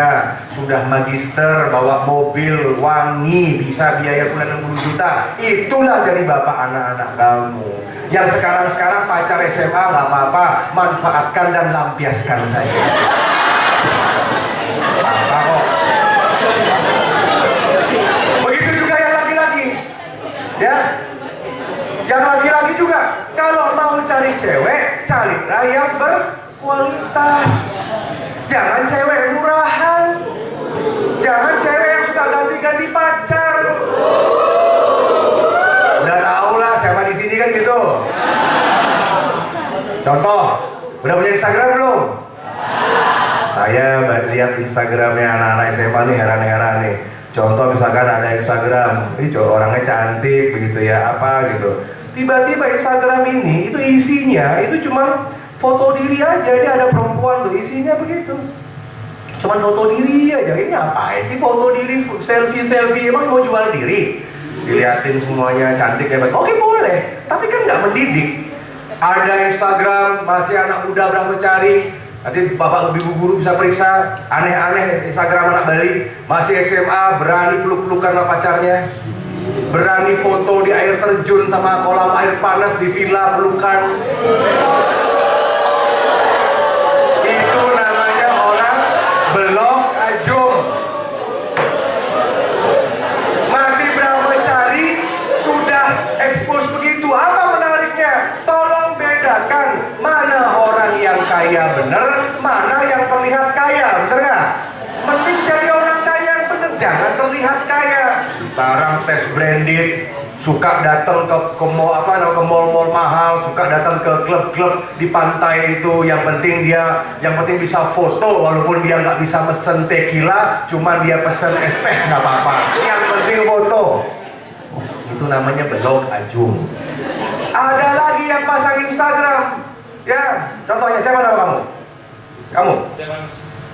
sudah magister, bawa mobil wangi, bisa biaya bulan 60 juta. Itulah jadi bapak anak-anak kamu. Yang sekarang pacar SMA nggak apa-apa, manfaatkan dan lampiaskan saja. Apa kok? Begitu juga yang laki-laki, ya. Yang laki-laki juga, kalau mau cari cewek, carilah yang berkualitas. Jangan cewek murahan, jangan cewek yang suka ganti-ganti pacar. Udah tau lah, sama di sini kan gitu. Contoh, udah punya Instagram belum? Saya lihat Instagramnya anak-anak SMA nih, heran-heran nih. Contoh misalkan ada Instagram, ini orangnya cantik begitu ya, apa gitu. Tiba-tiba Instagram ini, itu isinya, itu cuma foto diri aja, dia ada perempuan tuh, isinya begitu. Cuman foto diri aja, ini ngapain sih foto diri, selfie, emang mau jual diri? Diliatin semuanya cantik hebat, oke boleh, tapi kan nggak mendidik. Ada Instagram, masih anak muda berapa cari, nanti bapak ibu guru bisa periksa, aneh-aneh Instagram anak Bali, masih SMA, berani peluk-pelukan sama pacarnya, berani foto di air terjun sama kolam air panas di villa pelukan. Itu namanya orang belum ajung. Masih berapa cari, sudah expose begitu. Apa menariknya? Tolong bedakan mana orang yang kaya bener, mana yang terlihat kaya, bener nggak? Mending jadi orang kaya yang bener, jangan terlihat kaya. Barang tes branded, suka datang ke mall-mall mahal, suka datang ke klub-klub di pantai itu. Yang penting bisa foto, walaupun dia nggak bisa mesen tequila, cuman dia pesen es teh nggak apa-apa. Yang penting foto. Itu namanya belok ajung. Ada lagi yang pasang Instagram, ya. Contohnya siapa nama kamu? Kamu?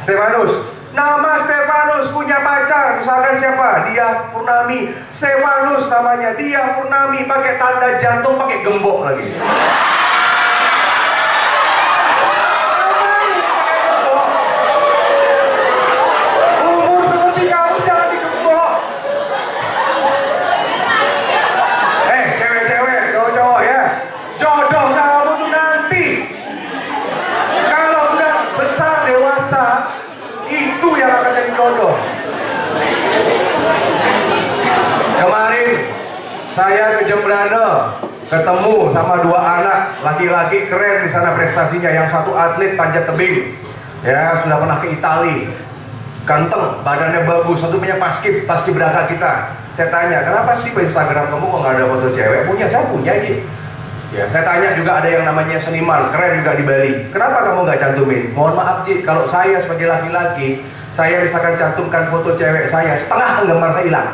Stefanus. Nama Stefanus punya pacar, misalkan siapa? Dia Purnami. Stefanus namanya, dia Purnami, pakai tanda jantung, pakai gembok lagi. Umur seperti kamu jangan digembok. Cewek-cewek, cowok-cowok ya, jodoh kamu tuh nanti kalau sudah besar dewasa, itu yang akan jadi jodoh. Kemarin saya ke Jembrana, ketemu sama dua anak laki-laki keren di sana prestasinya. Yang satu atlet panjat tebing, ya sudah pernah ke Itali, ganteng, badannya bagus. Satu punya paskibraka kita. Saya tanya, kenapa sih di Instagram kamu kok nggak ada foto cewek? Punya, saya punya Ji. Ya, saya tanya juga ada yang namanya seniman keren juga di Bali. Kenapa kamu nggak cantumin? Mohon maaf Ji, kalau saya sebagai laki-laki, saya misalkan cantumkan foto cewek saya, setengah penggemar saya hilang.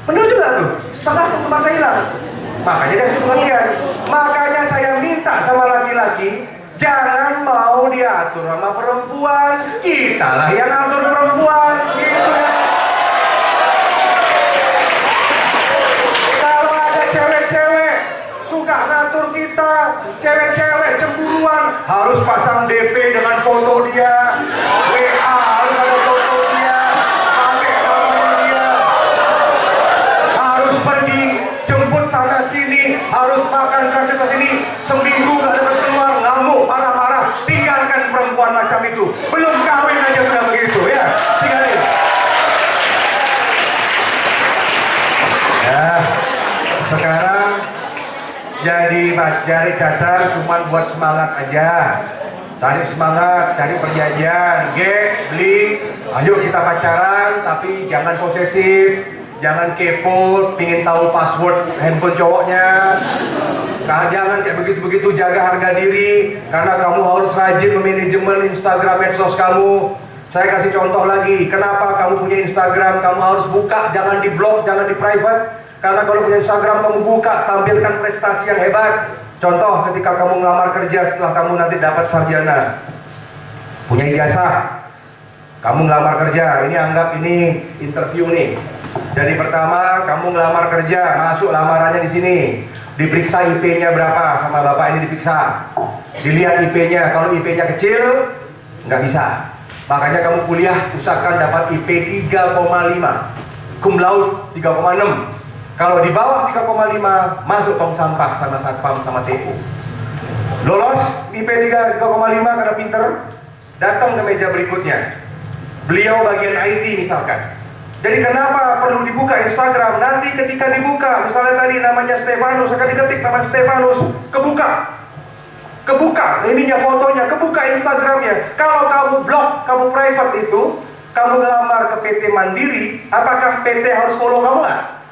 Benar juga tuh, setengah penggemar saya hilang. Makanya dari situ pengertian. Makanya saya minta sama laki-laki, jangan mau diatur sama perempuan, kitalah yang atur perempuan, gitu ya. Kalau ada cewek-cewek suka ngatur kita, cewek-cewek cemburuan, harus pasang DP dengan foto dia, WA harus ada foto dia, pakai namanya dia, harus pergi jemput sana sini, harus makan gratis ke sini, seminggu gak dapat keluar, ngamuk, marah-marah. Tinggalkan perempuan macam itu, belum kawin aja sudah begitu ya, tinggalin. Ya, sekarang jadi cadar cuma buat semangat aja, cari semangat, cari perjanjian, beli, ayo kita pacaran, tapi jangan posesif, jangan kepo, pingin tahu password handphone cowoknya, jangan kayak begitu-begitu, jaga harga diri, karena kamu harus rajin memanajemen Instagram medsos kamu. Saya kasih contoh lagi, kenapa kamu punya Instagram, kamu harus buka, jangan di blog, jangan di private. Karena kalau punya Instagram kamu buka, tampilkan prestasi yang hebat. Contoh ketika kamu ngelamar kerja setelah kamu nanti dapat sarjana, punya ijazah, kamu ngelamar kerja, ini anggap ini interview nih. Jadi pertama kamu ngelamar kerja, masuk lamarannya di sini, diperiksa IP-nya berapa, sama bapak ini diperiksa, dilihat IP-nya. Kalau IP-nya kecil, nggak bisa. Makanya kamu kuliah usahakan dapat IP 3,5, cum laude 3,6. Kalau di bawah 3,5 masuk tong sampah sama satpam sama TU. Lolos IP 3,5 karena pinter, datang ke meja berikutnya. Beliau bagian IT misalkan. Jadi kenapa perlu dibuka Instagram? Nanti ketika dibuka, misalnya tadi namanya Stefanus, akan diketik nama Stefanus, kebuka ininya fotonya, kebuka Instagramnya. Kalau kamu blok, kamu private itu, kamu ngelamar ke PT Mandiri, apakah PT harus follow kamu nggak?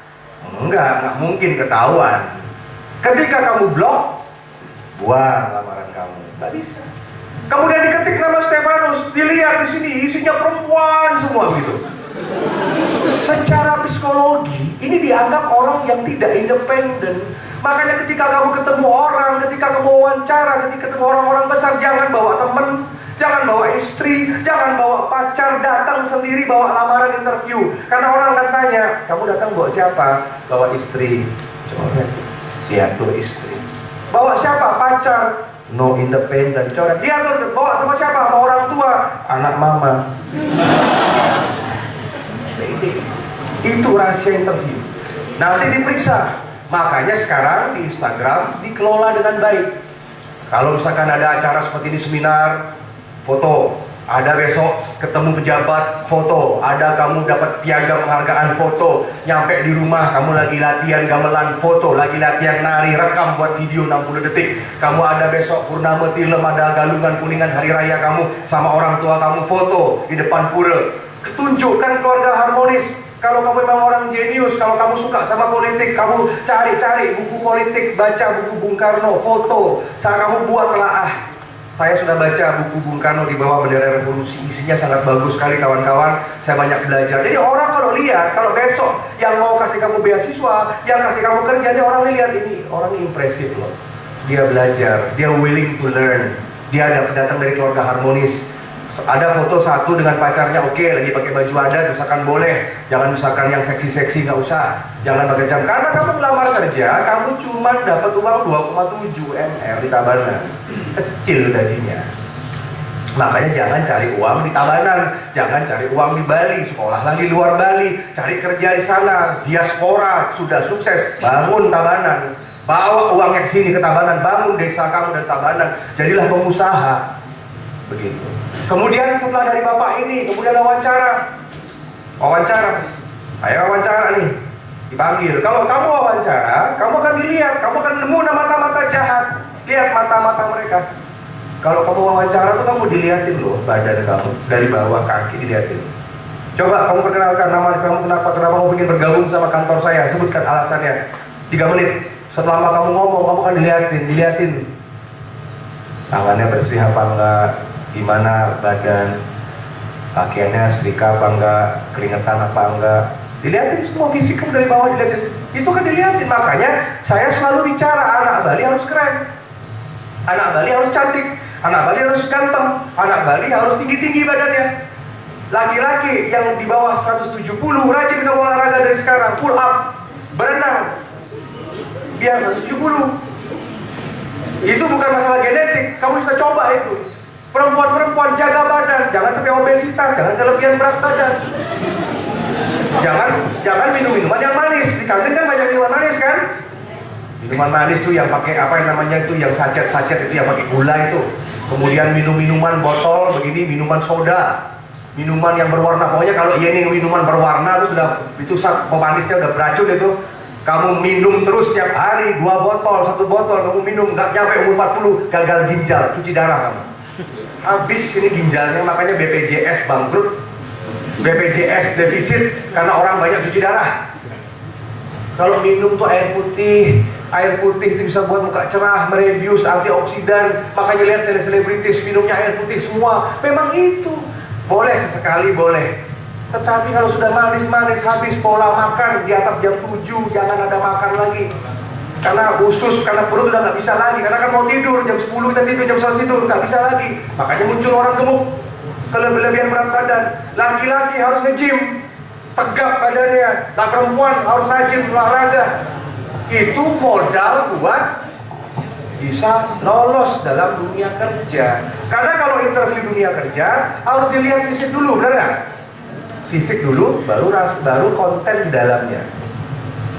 Enggak mungkin ketahuan. Ketika kamu blok, buang lamaran kamu, nggak bisa. Kemudian diketik nama Stefanus, dilihat di sini isinya perempuan semua gitu. Secara psikologi ini dianggap orang yang tidak independen. Makanya ketika kamu ketemu orang, ketika kamu wawancara, ketika ketemu orang-orang besar, jangan bawa temen, Jangan bawa istri, jangan bawa pacar, datang sendiri bawa lamaran interview. Karena orang akan tanya, kamu datang bawa siapa? Bawa istri. Coret, dia tuh istri. Bawa siapa? Pacar. No independent, coret. Dia tuh bawa sama siapa? Sama orang tua, anak mama. Itu rahasia interview. Nanti diperiksa. Makanya sekarang di Instagram dikelola dengan baik. Kalau misalkan ada acara seperti ini, seminar, foto. Ada besok ketemu pejabat, foto. Ada kamu dapat piagam penghargaan, foto. Nyampe di rumah kamu lagi latihan gamelan, foto. Lagi latihan nari, rekam buat video 60 detik. Kamu ada besok purnama tilem, ada galungan kuningan hari raya kamu sama orang tua kamu, foto di depan pura. Tunjukkan keluarga harmonis. Kalau kamu memang orang jenius, kalau kamu suka sama politik, kamu cari-cari buku politik, baca buku Bung Karno, foto. Saat kamu buat telaah. Saya sudah baca buku Bung Karno di bawah bendera revolusi, isinya sangat bagus sekali kawan-kawan. Saya banyak belajar. Jadi orang kalau lihat, kalau besok yang mau kasih kamu beasiswa, yang kasih kamu kerja, dia orang lihat ini, orang ini impresif loh. Dia belajar, dia willing to learn. Dia datang dari keluarga harmonis. Ada foto satu dengan pacarnya, oke, lagi pakai baju adat, misalkan boleh. Jangan misalkan yang seksi-seksi, nggak usah. Jangan pakai jam. Karena kamu melamar kerja, kamu cuma dapat uang 2,7 MR di Tabanan. Kecil gajinya. Makanya jangan cari uang di Tabanan, jangan cari uang di Bali, sekolah lagi luar Bali, cari kerja di sana, diaspora, sudah sukses, bangun Tabanan. Bawa uangnya ke sini ke Tabanan, bangun desa kamu dan Tabanan, jadilah pengusaha. Begitu. Kemudian setelah dari bapak ini, kemudian wawancara. Saya wawancara nih, dipanggil. Kalau kamu wawancara, kamu akan dilihat, kamu akan nemu mata-mata jahat. Lihat mata-mata mereka. Kalau kamu wawancara tuh kamu dilihatin loh badan kamu dari bawah kaki dilihatin. Coba kamu perkenalkan nama kamu, kenapa kamu ingin bergabung sama kantor saya? Sebutkan alasannya. 3 menit. Setelah kamu ngomong, kamu akan dilihatin. Tangannya bersih apa enggak? Gimana badan, pakaiannya setrika apa enggak, keringetan apa enggak, dilihatin semua fisik kamu dari bawah, dilihatin. Itu kan dilihatin. Makanya saya selalu bicara, anak Bali harus keren, anak Bali harus cantik, anak Bali harus ganteng, anak Bali harus tinggi-tinggi badannya. Laki-laki yang di bawah 170 rajin kamu olahraga dari sekarang, pull up, berenang biar 170. Itu bukan masalah genetik, kamu bisa coba itu. Perempuan-perempuan jaga badan, jangan sampai obesitas, jangan kelebihan berat badan. Jangan minum minuman yang manis. Di kantin kan banyak minuman manis kan? Minuman manis tuh yang pakai apa yang namanya itu, yang sachet-sachet itu, yang pakai gula itu. Kemudian minum minuman botol begini, minuman soda, minuman yang berwarna. Pokoknya kalau ini minuman berwarna itu sudah, itu pemanisnya udah beracun itu. Kamu minum terus setiap hari 2 botol, 1 botol kamu minum, nggak nyampe umur 40 gagal ginjal, cuci darah kamu. Habis ini ginjalnya, makanya BPJS bangkrut, BPJS defisit karena orang banyak cuci darah. Kalau minum tuh air putih itu bisa buat muka cerah, mereduce antioksidan. Makanya lihat selebritis minumnya air putih semua. Memang itu boleh sesekali boleh. Tetapi kalau sudah manis-manis, habis pola makan di atas jam 7 jangan ada makan lagi. Karena usus, karena perut udah nggak bisa lagi. Karena kan mau tidur, jam 10 kita tidur, jam 11 tidur, nggak bisa lagi. Makanya muncul orang gemuk, kelebihan berat badan. Laki-laki harus nge-gym, tegap badannya. Nah, perempuan harus rajin olahraga. Itu modal buat bisa lolos dalam dunia kerja. Karena kalau interview dunia kerja harus dilihat fisik dulu, benar nggak? Fisik dulu, baru konten di dalamnya.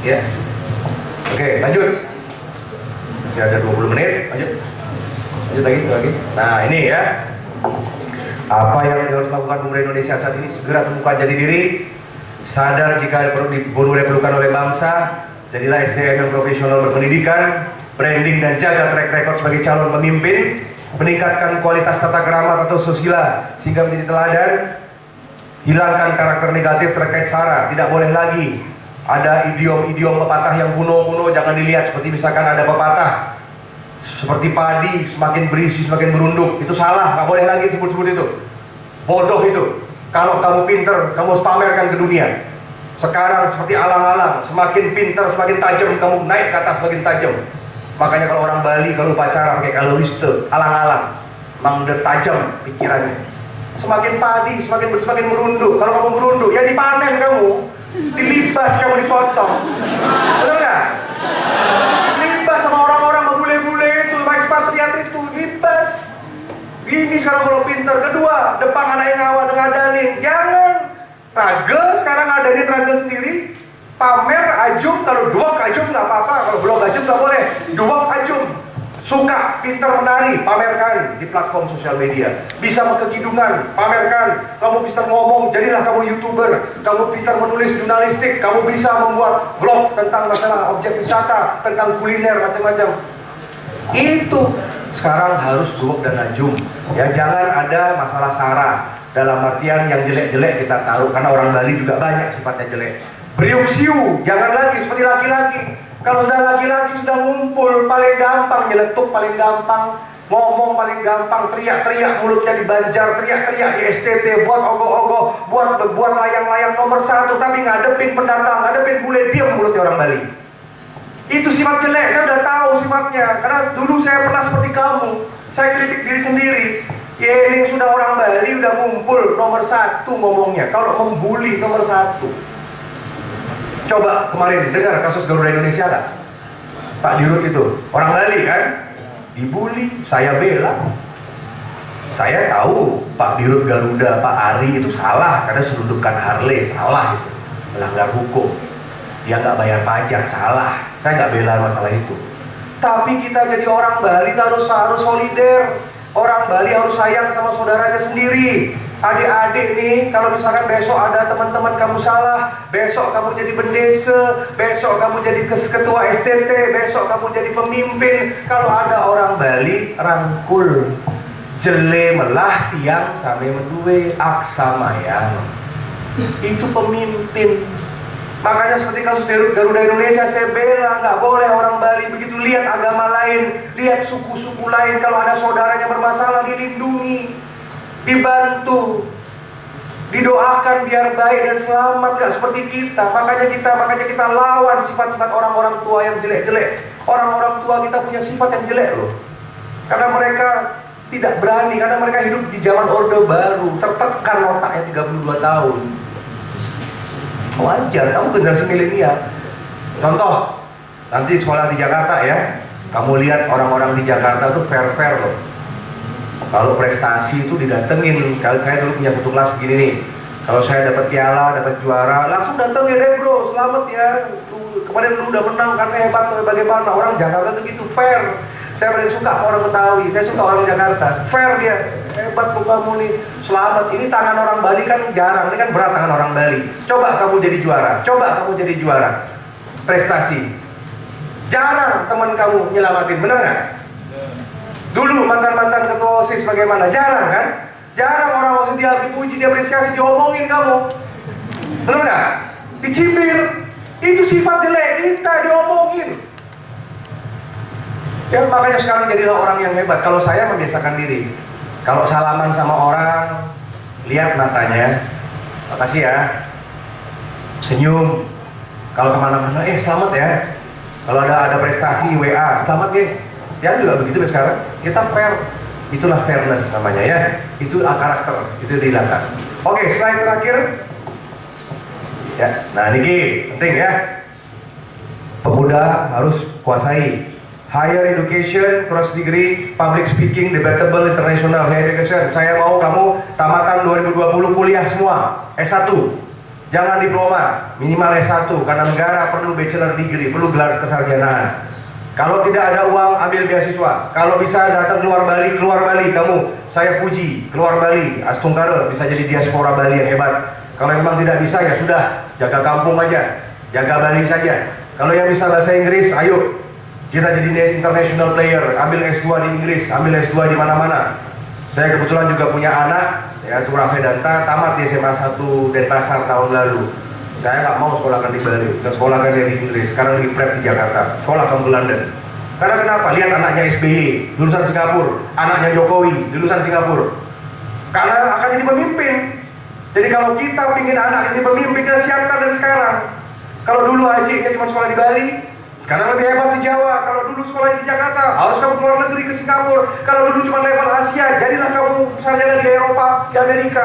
Ya. Oke, lanjut. Masih ada 20 menit, lanjut lagi. Nah, ini ya. Apa yang harus lakukan pemerintah Indonesia saat ini? Segera temukan jati diri, sadar jika diperlukan oleh bangsa, jadilah SDM yang profesional berpendidikan, branding dan jaga track record sebagai calon pemimpin, meningkatkan kualitas tata krama atau susila sehingga menjadi teladan, hilangkan karakter negatif terkait SARA, tidak boleh lagi ada idiom-idiom pepatah yang kuno-kuno, jangan dilihat. Seperti misalkan ada pepatah seperti padi, semakin berisi semakin berunduk, itu salah, nggak boleh lagi sebut-sebut itu. Bodoh itu. Kalau kamu pinter, kamu harus pamerkan ke dunia. Sekarang seperti alang-alang, semakin pinter semakin tajam, kamu naik ke atas semakin tajam. Makanya kalau orang Bali kalau upacara pakai kaloriste, alang-alang. Mangde tajam pikirannya. Semakin padi, semakin merunduk. Kalau kamu merunduk, ya dipanen kamu, dilibas kamu, dipotong. Benar nggak? Libas sama orang-orang bule-bule itu, sama ekspatriat itu, libas. Gini sekarang kalau pinter. Kedua, depan anak yang ngawal ngadanin. Jangan raga, sekarang ngadanin raga sendiri. Pamer ajum, kalau duak ajum nggak apa-apa, kalau blog ajum nggak boleh. Duak ajum. Suka, pinter menari, pamerkan di platform sosial media. Bisa kekidungan, pamerkan. Kamu bisa ngomong, jadilah kamu YouTuber. Kamu pintar menulis jurnalistik, kamu bisa membuat vlog tentang masalah objek wisata, tentang kuliner, macam-macam. Itu sekarang harus duak dan ajum. Ya, jangan ada masalah sara. Dalam artian yang jelek-jelek kita taruh, karena orang Bali juga banyak sifatnya jelek. Beriuk siu, jangan lagi seperti laki-laki. Kalau sudah laki-laki sudah ngumpul, paling gampang nyeletuk, paling gampang ngomong, paling gampang teriak-teriak, mulutnya dibanjar, teriak-teriak di STT, buat ogoh-ogoh, buat layang-layang nomor 1, tapi ngadepin pendatang, ngadepin bule, diam mulutnya orang Bali. Itu sifat jelek, saya udah tahu sifatnya, karena dulu saya pernah seperti kamu. Saya kritik diri sendiri. Ya, ini sudah orang Bali udah ngumpul, nomor 1 ngomongnya. Kalau membuli nomor 1. Coba kemarin dengar kasus Garuda Indonesia kan? Pak Dirut itu, orang Bali kan? Dibully, saya bela. Saya tahu Pak Dirut Garuda, Pak Ari itu salah karena selundupkan Harley, salah itu, melanggar hukum. Dia nggak bayar pajak, salah. Saya nggak bela masalah itu. Tapi kita jadi orang Bali harus solider. Orang Bali harus sayang sama saudaranya sendiri. Adik-adik nih, kalau misalkan besok ada teman-teman kamu salah, besok kamu jadi bendesa, besok kamu jadi ketua STT, besok kamu jadi pemimpin. Kalau ada orang Bali, rangkul, jele melah tiang same menduwe aksamayang. Itu pemimpin. Makanya seperti kasus Garuda Indonesia, saya bela, nggak boleh orang Bali begitu lihat agama lain, lihat suku-suku lain, kalau ada saudaranya bermasalah dilindungi, dibantu, didoakan biar baik dan selamat, nggak seperti kita. Makanya kita lawan sifat-sifat orang-orang tua yang jelek-jelek. Orang-orang tua kita punya sifat yang jelek loh, karena mereka tidak berani, karena mereka hidup di zaman Orde Baru, tertekan otaknya 32 tahun. Wajar, kamu generasi milenial. Contoh, nanti sekolah di Jakarta ya, kamu lihat orang-orang di Jakarta tuh fair-fair loh. Kalau prestasi itu didatengin. Kalau saya dulu punya satu kelas begini nih, kalau saya dapat piala, dapat juara, langsung datengin deh bro, selamat ya. Kemarin lu udah menang karena hebat, bagaimana. Orang Jakarta tuh gitu, fair. Saya paling suka orang Betawi, saya suka orang Jakarta, fair dia. Hebat tuh kamu nih, selamat. Ini tangan orang Bali kan jarang, ini kan berat tangan orang Bali. Coba kamu jadi juara, coba kamu jadi juara. Prestasi jarang teman kamu nyelamatin, bener nggak? Dulu mantan-mantan ketua OSIS bagaimana? Jarang kan? Jarang orang OSIS dia dipuji, dia apresiasi, diomongin kamu, bener nggak? Dicibir, itu sifat jelek kita, diomongin. Ya makanya sekarang jadilah orang yang hebat. Kalau saya membiasakan diri, kalau salaman sama orang, lihat matanya, makasih ya, senyum. Kalau kemana-mana, selamat ya. Kalau ada prestasi WA, selamat ya. Jangan juga begitu ya sekarang. Kita fair, itulah fairness namanya ya. Itu karakter, itu dihilangkan. Oke, slide terakhir. Ya, nah ini penting ya. Pemuda harus kuasai higher education, cross degree, public speaking, debatable, international higher education. Saya mau kamu tamatan 2020 kuliah semua S1. Jangan diploma, minimal S1, karena negara perlu bachelor degree, perlu gelar kesarjanaan. Kalau tidak ada uang, ambil beasiswa. Kalau bisa datang keluar Bali kamu. Saya puji, keluar Bali, Astungkara bisa jadi diaspora Bali yang hebat. Kalau memang tidak bisa ya sudah, jaga kampung aja, jaga Bali saja. Kalau yang bisa bahasa Inggris, ayo kita jadi international player, ambil S2 di Inggris, ambil S2 di mana-mana. Saya kebetulan juga punya anak, ya itu Rafedanta, tamat di SMA 1 Denpasar tahun lalu. Saya nggak mau sekolahkan di Bali, saya sekolahkan di Inggris, sekarang lagi prep di Jakarta, sekolah ke London. Karena kenapa? Lihat anaknya SBY, lulusan Singapura, anaknya Jokowi, lulusan Singapura. Karena akan jadi pemimpin. Jadi kalau kita ingin anak jadi pemimpin, kita siapkan dari sekarang. Kalau dulu Haji cuma sekolah di Bali, Sekarang lebih hebat di Jawa. Kalau dulu sekolah di Jakarta, harus kamu keluar negeri ke Singapura. Kalau dulu cuma level Asia, jadilah kamu sarjana di Eropa, di Amerika.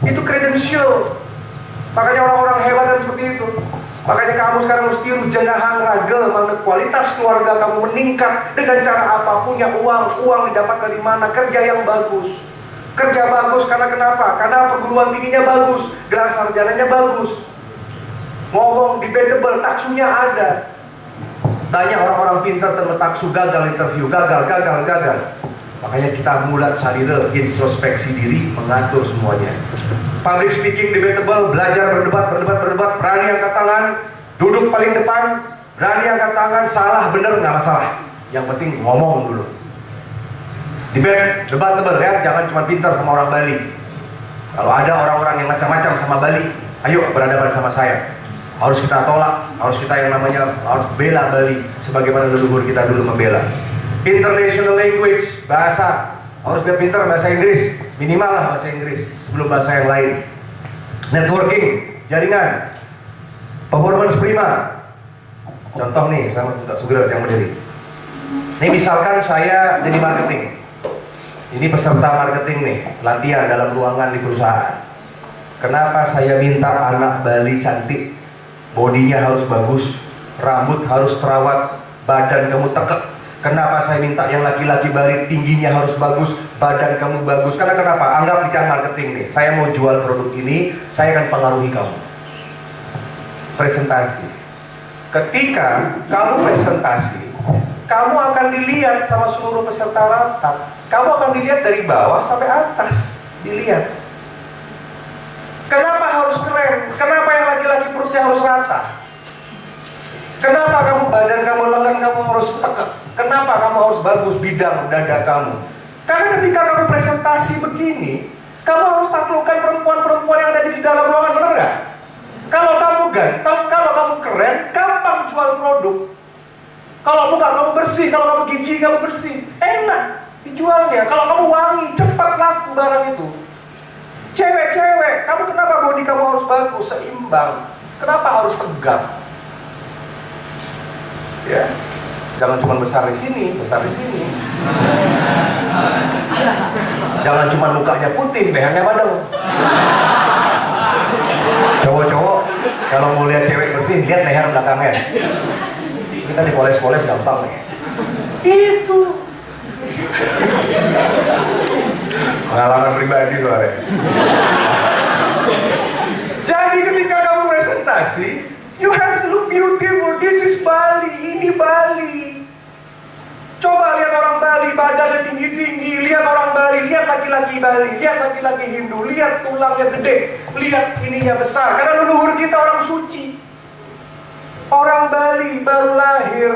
Itu kredensial. Makanya orang-orang hebat dan seperti itu. Makanya kamu sekarang harus tiru jenahang ragel, mana kualitas keluarga kamu meningkat dengan cara apa? Punya uang didapat dari mana? Kerja yang bagus. Kerja bagus karena kenapa? Karena perguruan tingginya bagus, gelar sarjananya bagus. Ngomong debatable, taksunya ada. Banyak orang-orang pintar terletaksu gagal interview, gagal. Makanya kita mulai sadire, introspeksi diri, mengatur semuanya. Public speaking debatable, belajar berdebat, berani angkat tangan, duduk paling depan, berani angkat tangan, salah bener nggak masalah. Yang penting ngomong dulu. Debatable ya, jangan cuma pintar sama orang Bali. Kalau ada orang-orang yang macam-macam sama Bali, ayo berhadapan sama saya. Harus kita tolak, harus kita yang namanya harus bela Bali sebagaimana leluhur kita dulu membela. International language, bahasa, harus dia pintar bahasa Inggris, minimal lah bahasa Inggris sebelum bahasa yang lain. Networking, jaringan, performance prima. Contoh nih, sama Sugeng yang berdiri. Ini misalkan saya jadi marketing. Ini peserta marketing nih, latihan dalam ruangan di perusahaan. Kenapa saya minta anak Bali cantik? Bodinya harus bagus, rambut harus terawat, badan kamu tekek. Kenapa saya minta yang laki-laki Bali tingginya harus bagus, badan kamu bagus? Karena kenapa? Anggap ikan marketing nih, saya mau jual produk ini, saya akan pengaruhi kamu. Presentasi. Ketika kamu presentasi, kamu akan dilihat sama seluruh peserta rapat. Kamu akan dilihat dari bawah sampai atas, dilihat. Kenapa harus keren? Kenapa yang laki-laki perutnya harus rata? Kenapa kamu badan kamu, lengan kamu harus tekek? Kenapa kamu harus bagus bidang dada kamu? Karena ketika kamu presentasi begini, kamu harus taklukkan perempuan-perempuan yang ada di dalam ruangan, benar nggak? Kalau kamu ganteng, kalau kamu keren, gampang jual produk. Kalau muka kamu bersih, kalau kamu gigi kamu bersih, enak dijualnya. Kalau kamu wangi, cepat laku barang itu. Cewek-cewek, kamu kenapa bodi kamu harus bagus, seimbang? Kenapa harus tegap? Ya, jangan cuma besar di sini, besar di sini. Jangan cuma mukanya putih, lehernya padang. Cowok-cowok, kalau mau lihat cewek bersih, lihat leher belakangnya. Kita dipoles-poles gampang nih. Itu. Pengalaman pribadi soalnya. Jadi ketika kamu presentasi, you have to look beautiful. This is Bali, ini Bali. Coba lihat orang Bali, badannya tinggi-tinggi. Lihat orang Bali, lihat laki-laki Bali, lihat laki-laki Hindu, lihat tulangnya gede, lihat ininya besar. Karena leluhur kita orang suci. Orang Bali baru lahir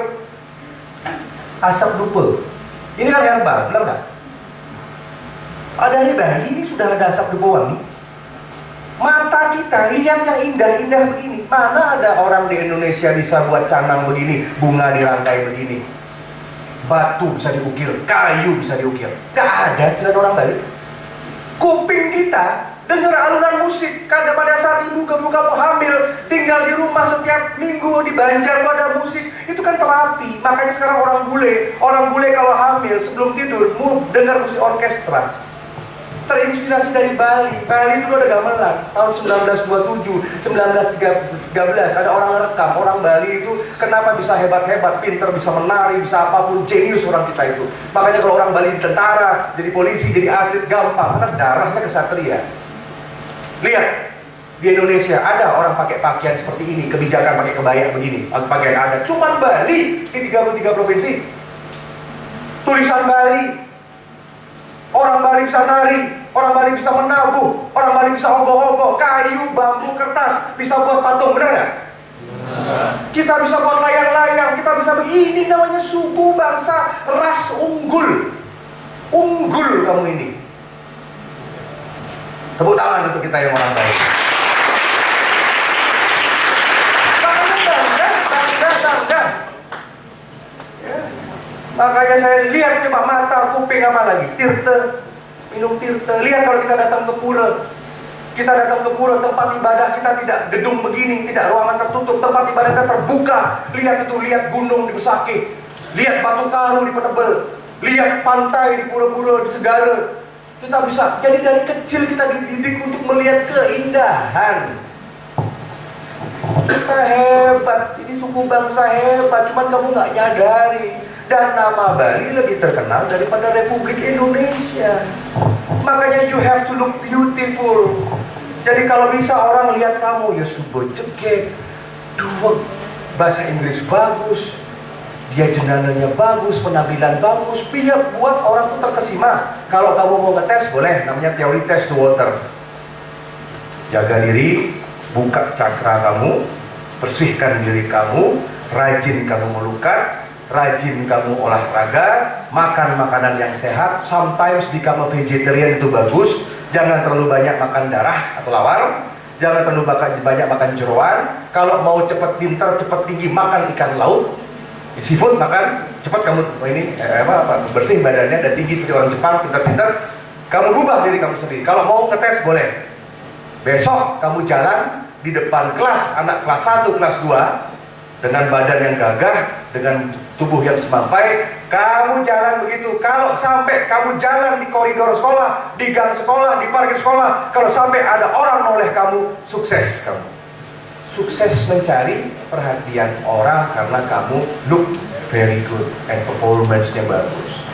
asap dupa. Ini kan herbal, benar nggak? Ada di Bali ini sudah ada asap dupa wangi. Mata kita lihat yang indah-indah begini. Mana ada orang di Indonesia bisa buat canang begini, bunga dirangkai begini, batu bisa diukir, kayu bisa diukir. Gak ada selain orang Bali. Kuping kita dengar alunan musik. Karena pada saat ibu kamu hamil, tinggal di rumah setiap minggu di Banjar ada musik. Itu kan terapi. Makanya sekarang orang bule kalau hamil sebelum tidur dengar musik orkestra. Terinspirasi dari Bali. Bali itu ada gamelan tahun 1927, 1913 ada orang ngerekam. Orang Bali itu kenapa bisa hebat-hebat, pinter, bisa menari, bisa apapun, jenius orang kita itu. Makanya kalau orang Bali tentara, jadi polisi, jadi atlet gampang karena darahnya kesatria. Lihat di Indonesia ada orang pakai pakaian seperti ini, kebijakan pakai kebaya begini, pakaian adat. Cuman Bali di 33 provinsi. Tulisan Bali. Orang Bali bisa nari, orang Bali bisa menabuh, orang Bali bisa ogoh-ogoh, kayu, bambu, kertas, bisa buat patung, benar nggak? Kita bisa buat layang-layang, kita bisa ini namanya suku bangsa ras unggul. Unggul kamu ini. Tepuk tangan untuk kita yang orang baik. Bangga. Ya. Makanya saya lihat coba mata, kuping apa lagi, tirta, minum tirta. Lihat kalau kita datang ke pura, Kita datang ke pura, tempat ibadah kita tidak gedung begini, tidak ruangan tertutup, tempat ibadah kita terbuka. Lihat itu, lihat gunung di Besakih, lihat Batu Karu di Petebel, lihat pantai di pura-pura di Segara. Kita bisa, jadi dari kecil kita dididik untuk melihat keindahan. Kita hebat, ini suku bangsa hebat, cuman kamu nggak nyadari. Dan nama Bali lebih terkenal daripada Republik Indonesia. Makanya you have to look beautiful. Jadi kalau bisa orang lihat kamu, ya subuh cekek, dua bahasa Inggris bagus, dia jenananya bagus, penampilan bagus, biar buat orang tuh terkesima. Kalau kamu mau ngetes boleh, namanya teori test the water. Jaga diri, buka cakra kamu, bersihkan diri kamu, rajin kamu melukat, rajin kamu olahraga, makan makanan yang sehat. Sometimes become a vegetarian itu bagus. Jangan terlalu banyak makan darah atau lawar, jangan terlalu banyak makan jeroan. Kalau mau cepat pintar, cepat tinggi, makan ikan laut. Seafood makan, cepat kamu bersih badannya dan tinggi seperti orang Jepang, pintar-pintar. Kamu rubah diri kamu sendiri. Kalau mau ngetes boleh. Besok kamu jalan di depan kelas, anak kelas 1, kelas 2, dengan badan yang gagah, dengan tubuh yang semampai. Kamu jalan begitu. Kalau sampai kamu jalan di koridor sekolah, di gang sekolah, di parkir sekolah, kalau sampai ada orang noleh kamu, sukses kamu. Sukses mencari perhatian orang karena kamu look very good and performance-nya bagus.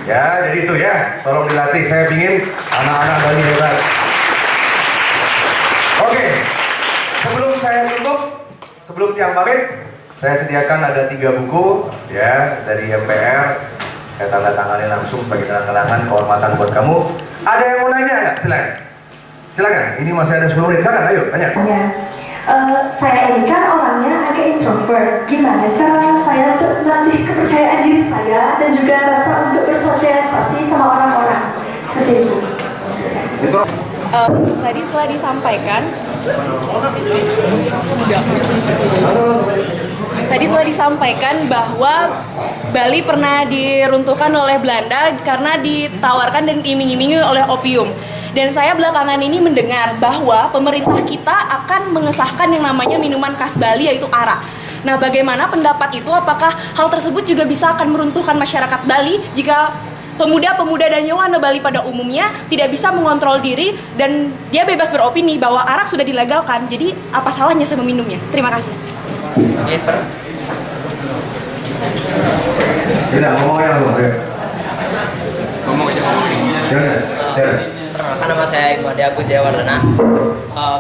Ya, jadi itu ya, tolong dilatih. Saya ingin anak-anak Bali hebat. Oke, sebelum saya tutup, sebelum tiang pamit, saya sediakan ada 3 buku ya dari MPR. Saya tanda tangani langsung sebagai kenang-kenangan kehormatan buat kamu. Ada yang mau nanya nggak? Silakan. Silakan. Ini masih ada 10 menit. Silakan, ayo tanya. Ya. Saya ini kan orangnya agak introvert. Gimana cara saya untuk melatih kepercayaan diri saya dan juga rasa untuk bersosialisasi sama orang-orang? Seperti itu. Tadi telah disampaikan bahwa Bali pernah diruntuhkan oleh Belanda karena ditawarkan dan diiming-imingi oleh opium. Dan saya belakangan ini mendengar bahwa pemerintah kita akan mengesahkan yang namanya minuman khas Bali, yaitu arak. Nah, bagaimana pendapat itu? Apakah hal tersebut juga bisa akan meruntuhkan masyarakat Bali jika pemuda-pemuda dan Yowana Bali pada umumnya tidak bisa mengontrol diri dan dia bebas beropini bahwa arak sudah dilegalkan? Jadi apa salahnya saya meminumnya? Terima kasih. Tidak, ngomongnya langsung. Ngomong aja. Perkenalkan, nama saya Imadi Agus Jayawardana,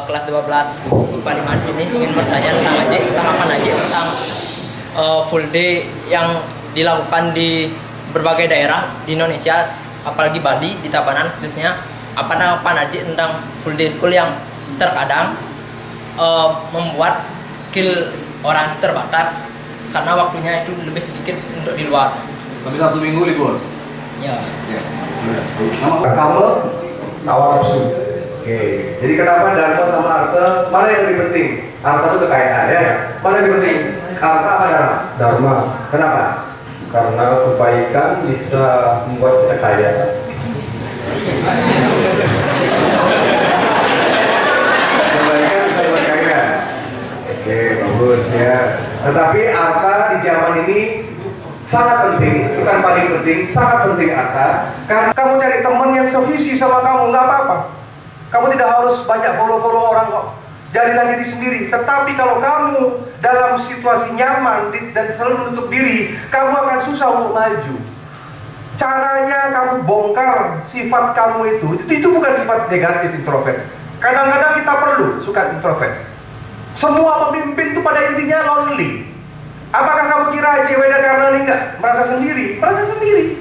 kelas 12 IPA 5 di sini. Ingin bertanya tentang apa aja tentang full day yang dilakukan di berbagai daerah di Indonesia, apalagi Bali di Tabanan khususnya. Apa aja tentang full day school yang terkadang membuat skill orang itu terbatas karena waktunya itu lebih sedikit untuk di luar. Tapi 1 minggu libur. Ya. Kamu awal nafsu. Oke. Jadi kenapa Dharma sama Arta? Mana yang lebih penting? Arta itu kekayaan ya. Mana yang lebih penting? Arta apa Dharma? Dharma. Kenapa? Karena kebaikan bisa membuat kita kaya. Kebaikan bisa membuat kaya. Oke, bagus ya. Tetapi Arta di zaman ini sangat penting, bukan paling penting, sangat penting Arta. Karena kamu cari teman yang sevisi sama kamu, nggak apa-apa. Kamu tidak harus banyak follow orang kok. Jadilah diri sendiri. Tetapi kalau kamu dalam situasi nyaman dan selalu menutup diri, kamu akan susah untuk maju. Caranya kamu bongkar sifat kamu itu bukan sifat negatif introvert. Kadang-kadang kita perlu suka introvert. Semua pemimpin itu pada intinya lonely. Apakah kamu kira cewek karena ini nggak merasa sendiri? Merasa sendiri.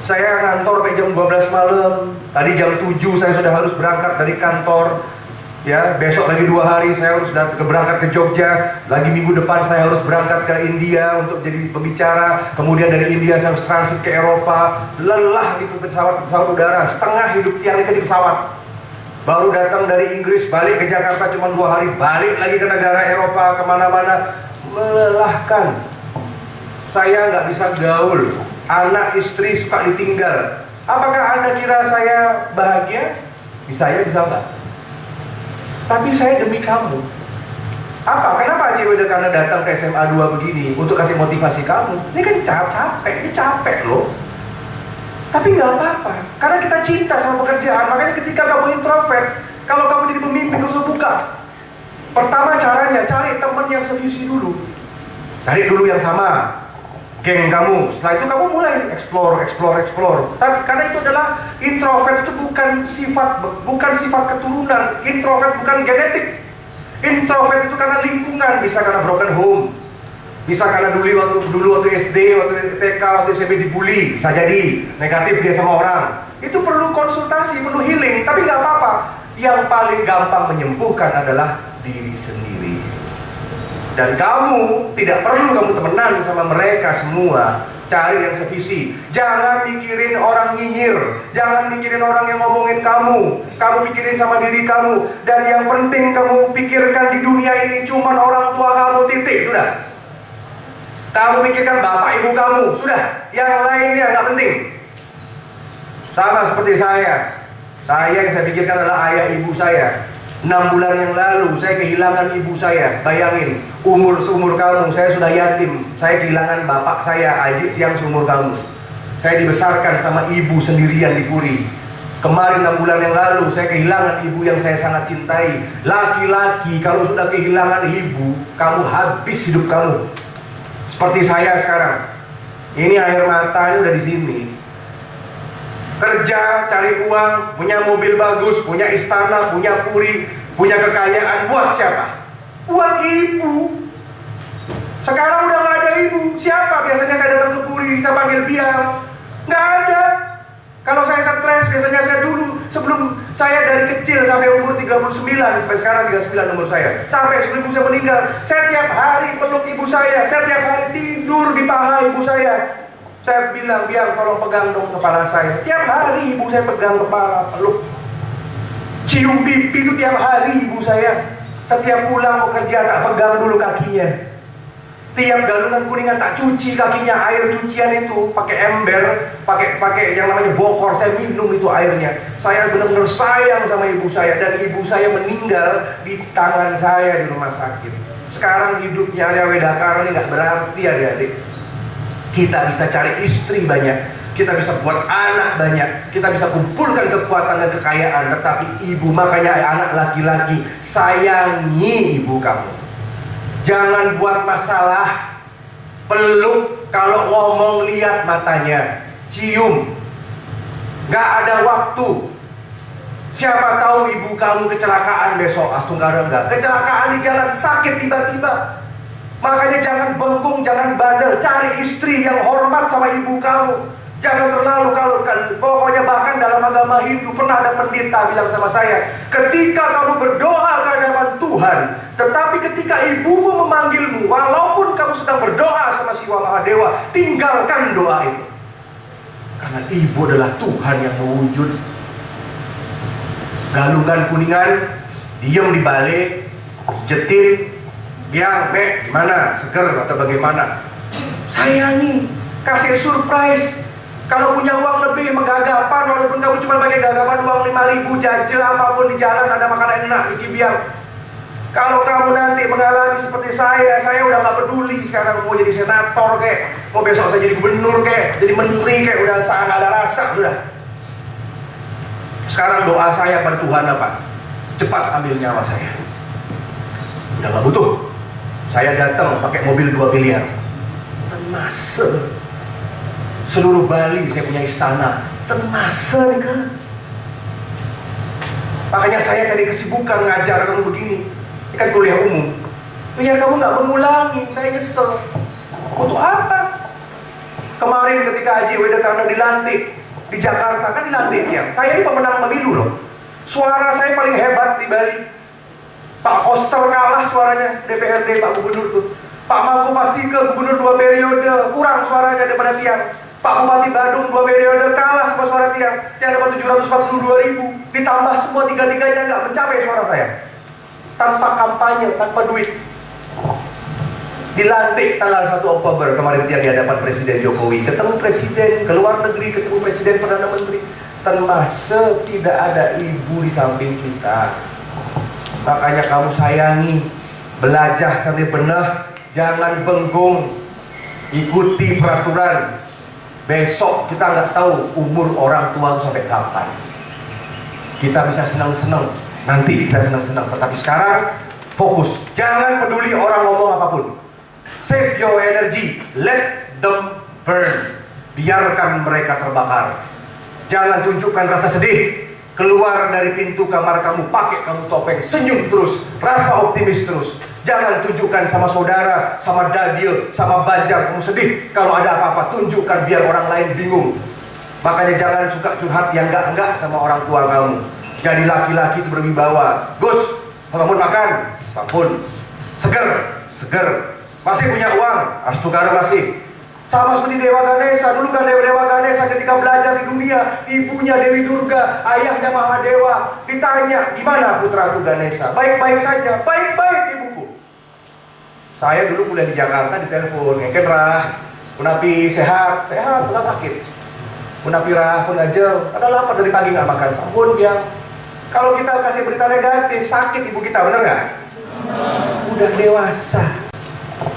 Saya kantor sampai jam 12 malam. Tadi jam 7 saya sudah harus berangkat dari kantor. Ya, besok lagi 2 hari saya harus berangkat ke Jogja. Lagi minggu depan saya harus berangkat ke India untuk jadi pembicara. Kemudian dari India saya harus transit ke Eropa. Lelah itu pesawat udara. Setengah hidup tiang di pesawat. Baru datang dari Inggris balik ke Jakarta cuma 2 hari. Balik lagi ke negara Eropa kemana-mana. Melelahkan. Saya nggak bisa gaul. Anak istri suka ditinggal. Apakah Anda kira saya bahagia? Saya bisa nggak? tapi saya demi kamu. Apa? Kenapa Haji Weda karena datang ke SMA 2 begini untuk kasih motivasi kamu? Ini kan capek loh. Tapi nggak apa-apa, karena kita cinta sama pekerjaan. Makanya ketika kamu introvert, kalau kamu jadi pemimpin harus buka. Pertama caranya, cari teman yang sevisi dulu. Cari dulu yang sama, geng kamu. Setelah itu kamu mulai explore. Tapi karena itu adalah introvert itu bukan sifat keturunan. Introvert bukan genetik. Introvert itu karena lingkungan, bisa karena broken home, bisa karena dulu waktu SD, waktu TK, waktu SMP dibully, bisa jadi negatif dia sama orang. Itu perlu konsultasi, perlu healing, tapi nggak apa-apa. Yang paling gampang menyembuhkan adalah diri sendiri. Dan kamu tidak perlu kamu temenan sama mereka semua. Cari yang sevisi. Jangan mikirin orang nyinyir. Jangan mikirin orang yang ngomongin kamu. Kamu mikirin sama diri kamu. Dan yang penting kamu pikirkan di dunia ini cuman orang tua kamu, titik. Sudah. Kamu mikirkan bapak ibu kamu. Sudah. Yang lainnya nggak penting. Sama seperti saya. Yang saya pikirkan adalah ayah ibu saya. 6 bulan yang lalu saya kehilangan ibu saya. Bayangin, seumur kamu saya sudah yatim. Saya kehilangan bapak saya, Ajit, yang seumur kamu. Saya dibesarkan sama ibu sendirian di Puri. Kemarin 6 bulan yang lalu saya kehilangan ibu yang saya sangat cintai. Laki-laki kalau sudah kehilangan ibu, kamu habis hidup kamu. Seperti saya sekarang. Ini air mata ini udah di sini. Kerja, cari uang, punya mobil bagus, punya istana, punya puri, punya kekayaan. Buat siapa? Buat ibu. Sekarang udah gak ada ibu. Siapa? Biasanya saya datang ke puri, saya panggil biang. Gak ada. Kalau saya stres, biasanya saya dulu, sebelum saya dari kecil sampai umur 39, sampai sekarang 39 umur saya, sampai sebelum ibu saya meninggal, saya tiap hari peluk ibu saya tiap hari tidur di paha ibu saya. Saya bilang, biang tolong pegang dong kepala saya. Tiap hari ibu saya pegang kepala, peluk. Cium pipi itu tiap hari ibu saya. Setiap pulang mau kerja tak pegang dulu kakinya. Tiap galungan kuningan tak cuci kakinya. Air cucian itu pakai ember, pakai yang namanya bokor. Saya minum itu airnya. Saya benar-benar sayang sama ibu saya. Dan ibu saya meninggal di tangan saya di rumah sakit. Sekarang hidupnya Arya Wedakara ini gak berarti, adik-adik. Kita bisa cari istri banyak, kita bisa buat anak banyak, kita bisa kumpulkan kekuatan dan kekayaan. Tetapi ibu, makanya anak laki-laki, sayangi ibu kamu. Jangan buat masalah. Peluk, kalau ngomong lihat matanya, cium. Gak ada waktu. Siapa tahu ibu kamu kecelakaan besok, Astungkara enggak. Kecelakaan di jalan, sakit tiba-tiba. Makanya jangan bengkung, jangan bandel. Cari istri yang hormat sama ibu kamu. Jangan terlalu pokoknya bahkan dalam agama Hindu pernah ada pendeta bilang sama saya, ketika kamu berdoa ke hadapan Tuhan, tetapi ketika ibumu memanggilmu, walaupun kamu sedang berdoa sama Siwa Mahadewa, tinggalkan doa itu. Karena ibu adalah Tuhan yang mewujud. Galungan kuningan, diam di balik, jetir. Biang, gimana? Seger atau bagaimana? Sayangi, kasih surprise. Kalau punya uang lebih, menggagapan, walaupun kamu cuma pakai gagapan uang 5.000, jajal apapun di jalan ada makanan enak, Iki Biang. Kalau kamu nanti mengalami seperti saya udah gak peduli. Sekarang mau jadi senator kek, mau besok saya jadi gubernur kek, jadi menteri kek, udah sangat gak ada rasa sudah. Sekarang doa saya pada Tuhan apa? Cepat ambil nyawa saya. Udah gak butuh. Saya datang pakai mobil 2 miliar. Tenase. Seluruh Bali saya punya istana. Tenase kan. Makanya saya cari kesibukan ngajar kamu begini. Ini kan kuliah umum. Biar kamu nggak mengulangi. Saya nyesel. Untuk apa? Kemarin ketika Haji Wedakara dilantik di Jakarta, kan dilantik ya. Saya ini pemenang pemilu loh. Suara saya paling hebat di Bali. Pak Koster kalah suaranya DPRD Pak Gubernur tuh. Pak Mangku Pastika Gubernur 2 periode kurang suaranya daripada Tiang. Pak Bupati Badung 2 periode kalah sama suara Tiang. Tiang dapat 742.000. Ditambah semua tiga-tiganya nggak mencapai suara saya. Tanpa kampanye, tanpa duit. Dilantik tanggal 1 Oktober kemarin Tiang di hadapan Presiden Jokowi. Ketemu Presiden, ke luar negeri, ketemu Presiden Perdana Menteri. Termasuk tidak ada ibu di samping kita. Makanya kamu sayangi, belajar sambil benar, jangan bengong, ikuti peraturan. Besok kita nggak tahu umur orang tua itu sampai kapan. Kita bisa senang-senang, nanti kita senang-senang, tetapi sekarang fokus, jangan peduli orang ngomong apapun. Save your energy, let them burn. Biarkan mereka terbakar. Jangan tunjukkan rasa sedih. Keluar dari pintu kamar kamu, pakai kamu topeng, senyum terus, rasa optimis terus. Jangan tunjukkan sama saudara, sama dadil, sama banjar kamu sedih. Kalau ada apa-apa, tunjukkan biar orang lain bingung. Makanya jangan suka curhat yang enggak-enggak sama orang tua kamu. Jadi laki-laki itu berwibawa. Gus, kamu makan, sampun. Seger. Masih punya uang, Astukara masih. Sama seperti Dewa Ganesha. Dulu kan Dewa Ganesha ketika belajar di dunia, ibunya Dewi Durga, ayahnya Mahadewa. Ditanya, gimana putraku Ganesha? Baik-baik saja, baik-baik ibuku. Saya dulu kuliah di Jakarta, ditelepon, ngeken rah, punapi sehat, bukan sakit. Punapi rah, pun aja, ada lapar dari pagi nggak makan, sampun biang. Kalau kita kasih berita negatif, sakit ibu kita, bener nggak? Udah dewasa.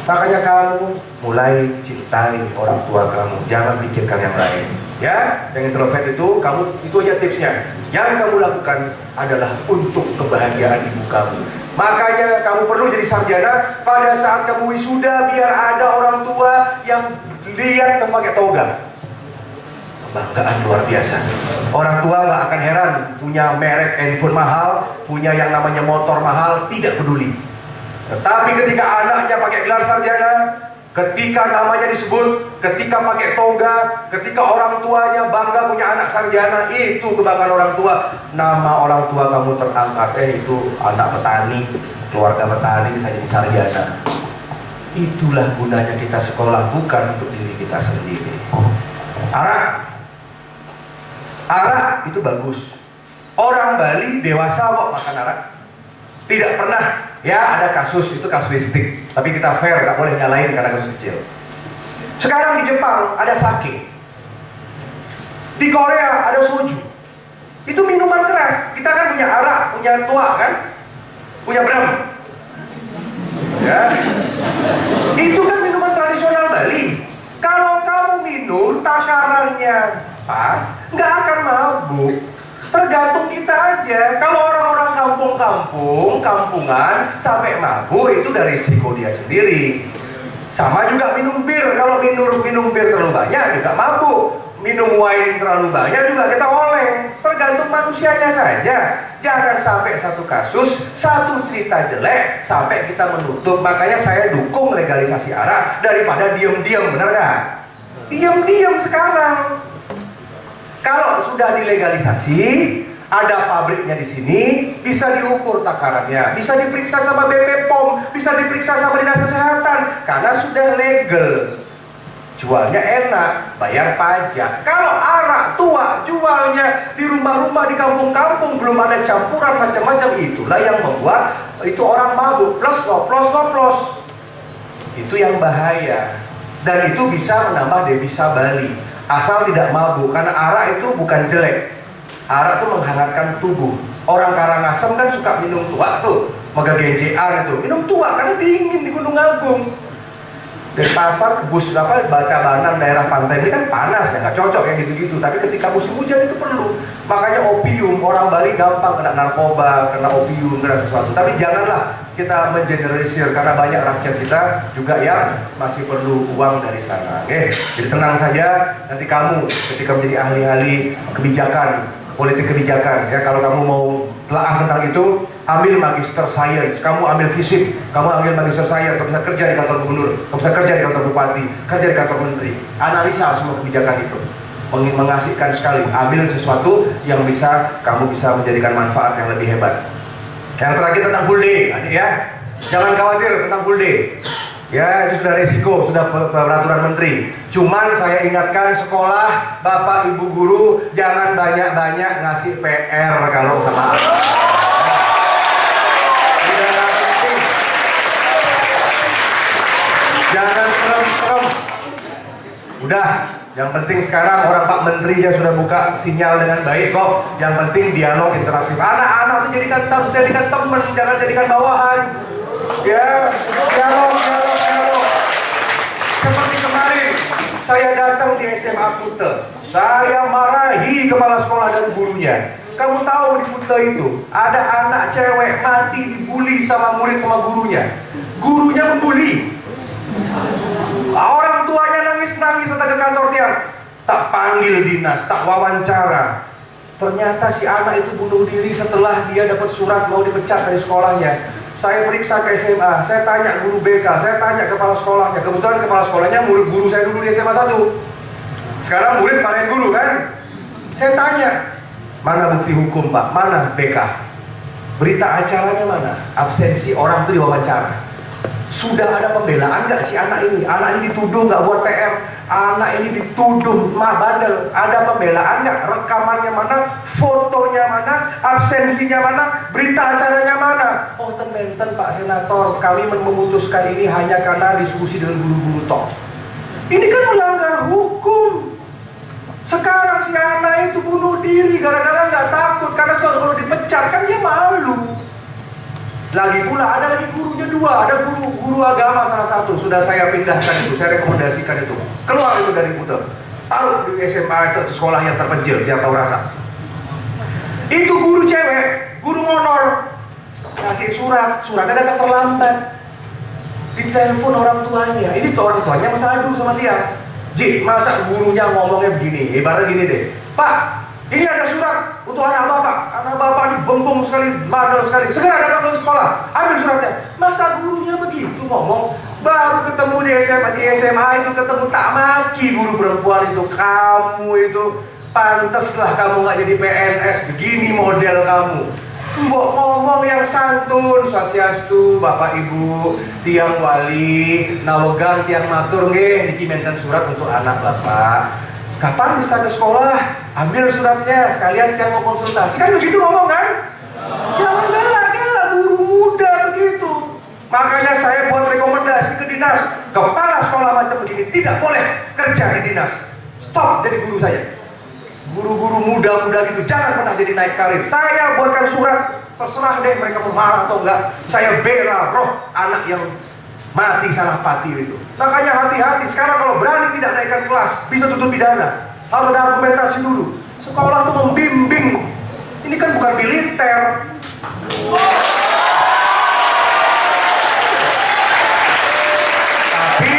Makanya kamu mulai cintai orang tua kamu, jangan pikirkan yang lain. Ya, yang introvert itu aja tipsnya. Yang kamu lakukan adalah untuk kebahagiaan ibu kamu. Makanya kamu perlu jadi sarjana. Pada saat kamu wisuda, biar ada orang tua yang lihat kamu pakai toga. Kebanggaan luar biasa. Orang tua gak akan heran punya merek handphone mahal, punya yang namanya motor mahal, tidak peduli. Tetapi ketika anaknya pakai gelar sarjana, ketika namanya disebut, ketika pakai toga, ketika orang tuanya bangga punya anak sarjana, itu kebanggaan orang tua. Nama orang tua kamu terangkat, itu anak petani, keluarga petani bisa jadi sarjana. Itulah gunanya kita sekolah, bukan untuk diri kita sendiri. Arak itu bagus. Orang Bali dewasa kok makan arak. Tidak pernah. Ya ada kasus, itu kasuistik. Tapi kita fair, gak boleh nyalain karena kasus kecil. Sekarang di Jepang ada sake. Di Korea ada soju. Itu minuman keras. Kita kan punya arak, punya tua kan, punya bram. Ya. Itu kan minuman tradisional Bali. Kalau kamu minum takarannya pas, nggak akan mabuk. Tergantung kita aja. Kalau orang-orang kampungan sampai mabuk, itu dari risiko dia sendiri. Sama juga minum bir. Kalau minum bir terlalu banyak juga mabuk. Minum wine terlalu banyak juga kita oleng. Tergantung manusianya saja. Jangan sampai satu kasus, satu cerita jelek sampai kita menutup. Makanya saya dukung legalisasi arak daripada diam-diam, benar nggak? Diam-diam sekarang. Kalau sudah dilegalisasi, ada pabriknya di sini, bisa diukur takarannya, bisa diperiksa sama BP POM, bisa diperiksa sama Dinas Kesehatan, karena sudah legal. Jualnya enak, bayar pajak. Kalau arak tua jualnya di rumah-rumah, di kampung-kampung, belum ada campuran macam-macam, itulah yang membuat itu orang mabuk, plus ngoplos. Itu yang bahaya. Dan itu bisa menambah devisa Bali. Asal tidak mabuk, karena arak itu bukan jelek. Arak itu menghangatkan tubuh. Orang Karangasem kan suka minum tua tuh, Magagenjean itu minum tua karena dingin di Gunung Agung. Dari pasar ke Batabanan daerah pantai ini kan panas ya, nggak cocok yang gitu-gitu. Tapi ketika musim hujan itu perlu. Makanya opium, orang Bali gampang kena narkoba, kena opium, kena sesuatu. Tapi janganlah kita mengeneralisir, karena banyak rakyat kita juga yang masih perlu uang dari sana. Oke, jadi tenang saja. Nanti kamu ketika menjadi ahli-ahli kebijakan, politik kebijakan, ya kalau kamu mau telaah tentang itu, ambil magister science, kamu ambil fisik, kamu ambil magister science, kamu bisa kerja di kantor gubernur, kamu bisa kerja di kantor bupati, kerja di kantor menteri, analisa semua kebijakan itu, mengasihkan sekali. Ambil sesuatu yang bisa kamu bisa menjadikan manfaat yang lebih hebat. Yang terakhir tentang full day, adik ya, jangan khawatir tentang full day. Ya, itu sudah resiko, sudah peraturan menteri. Cuman saya ingatkan sekolah, bapak ibu guru, jangan banyak-banyak ngasih PR kalau sama. Jangan serem-serem. Udah, Yang penting sekarang orang Pak Menteri ya sudah buka sinyal dengan baik kok. Yang penting dialog interaktif. Anak-anak itu harus jadikan teman, jangan jadikan bawahan. Ya, dialog. Seperti kemarin saya datang di SMA Kute, saya marahi kepala sekolah dan gurunya. Kamu tahu di Kute itu ada anak cewek mati dibully sama murid sama gurunya. Gurunya membuli. Orang tuanya nangis-nangis datang ke kantor dia, tak panggil dinas, tak wawancara. Ternyata si anak itu bunuh diri setelah dia dapat surat mau dipecat dari sekolahnya. Saya periksa ke SMA, saya tanya guru BK, saya tanya kepala sekolahnya. Kebetulan kepala sekolahnya murid guru saya dulu di SMA 1. Sekarang murid parahin guru kan. Saya tanya, mana bukti hukum Pak? Mana BK? Berita acaranya mana? Absensi orang itu diwawancara. Sudah ada pembelaan nggak si anak ini? Anak ini dituduh nggak buat PR. Anak ini dituduh bandel. Ada pembelaan nggak? Rekamannya mana? Fotonya mana? Absensinya mana? Berita acaranya mana? Oh teman-teman Pak Senator, kami memutuskan ini hanya karena diskusi dengan guru-guru toh. Ini kan melanggar hukum. Sekarang si anak itu bunuh diri gara-gara nggak takut karena kalau dipecat kan dia malu. Lagi pula ada lagi gurunya dua, ada guru agama salah satu, sudah saya pindahkan itu, saya rekomendasikan itu, keluar itu dari Kute, taruh di SMA sekolah yang terpencil, biar tahu rasa. Itu guru cewek, guru honor, kasih suratnya datang terlambat, ditelepon orang tuanya, ini tuh orang tuanya mesadu sama dia. Ji, masa gurunya ngomongnya begini, ibaratnya gini deh, Pak, ini ada surat untuk anak bapak dibembung sekali, bandel sekali, segera datang ke sekolah, ambil suratnya. Masa gurunya begitu ngomong? Baru ketemu di SMA itu ketemu tak maki guru perempuan itu, kamu itu pantaslah kamu nggak jadi PNS, begini model kamu. Mbok ngomong yang santun, swastiastu, Bapak Ibu, tiang wali, nawegan tiang matur nggih niki menten surat untuk anak Bapak. Kapan bisa ke sekolah? Ambil suratnya, sekalian kan mau konsultasi. Kan begitu ngomong kan? Jangan galak guru muda begitu. Makanya saya buat rekomendasi ke dinas, kepala sekolah macam begini tidak boleh kerja di dinas. Stop jadi guru saya. Guru-guru muda-muda gitu jangan pernah jadi naik karir. Saya buatkan surat, terserah deh mereka mau marah atau enggak. Saya bela roh anak yang mati salah pati itu. Makanya hati-hati sekarang kalau berani tidak naikkan kelas bisa tutup pidana. Harus ada argumentasi dulu. Sekolah tuh membimbing. Ini kan bukan militer. Tapi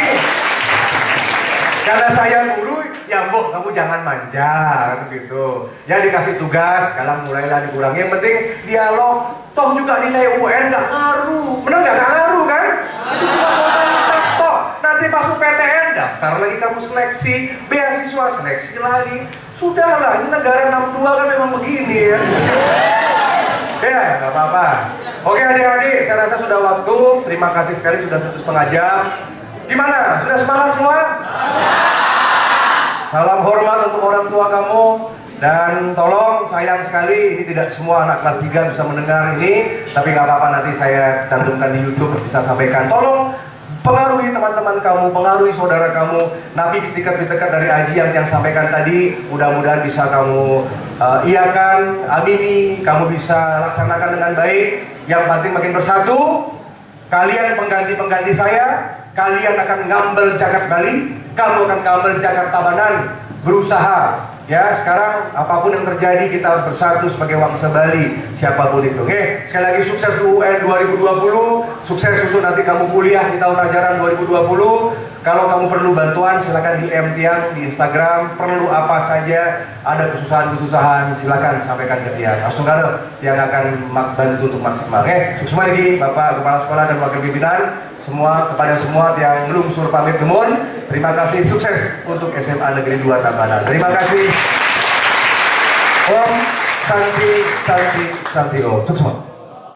karena saya guru, ya Mbok kamu jangan manja gitu. Ya dikasih tugas, sekarang mulailah dikurangi. Yang penting dialog. Toh juga nilai UN nggak ngaruh. Bener nggak ngaruh kan? Itu cuma formalitas toh. Nanti masuk PTN, daftar lagi kamu seleksi, beasiswa seleksi lagi. Sudahlah, ini negara 62 kan memang begini ya. Ya, nggak apa-apa. Oke adik-adik, saya rasa sudah waktu. Terima kasih sekali sudah 1,5 jam. Gimana? Sudah semangat semua? Salam hormat untuk orang tua kamu. Dan tolong, sayang sekali ini tidak semua anak kelas 3 bisa mendengar ini. Tapi nggak apa-apa, nanti saya cantumkan di YouTube, bisa sampaikan. Tolong pengaruhi teman-teman kamu, pengaruhi saudara kamu. Nabi dekat-dekat dari Aji yang sampaikan tadi, mudah-mudahan bisa kamu iakan, amini, kamu bisa laksanakan dengan baik. Yang penting makin bersatu. Kalian pengganti-pengganti saya, kalian akan ngambil Jagat Bali, kamu akan ngambil Jagat Tabanan. Berusaha. Ya, sekarang apapun yang terjadi kita harus bersatu sebagai bangsa Bali, siapapun itu. Oke, sekali lagi sukses UN 2020, sukses untuk nanti kamu kuliah di tahun ajaran 2020. Kalau kamu perlu bantuan silakan DM Tiang di Instagram, perlu apa saja, ada kesusahan-kesusahan silakan sampaikan ke Tiang. Astunggal Tiang akan bantu untuk maksimal. Oke, sukses lagi Bapak Kepala Sekolah dan Wakil Pimpinan. Semua kepada semua yang lungsur pamit gemun. Terima kasih, sukses untuk SMA Negeri 2 Tabanan. Terima kasih. Om Santi Santi Santi Om. Sukses semua.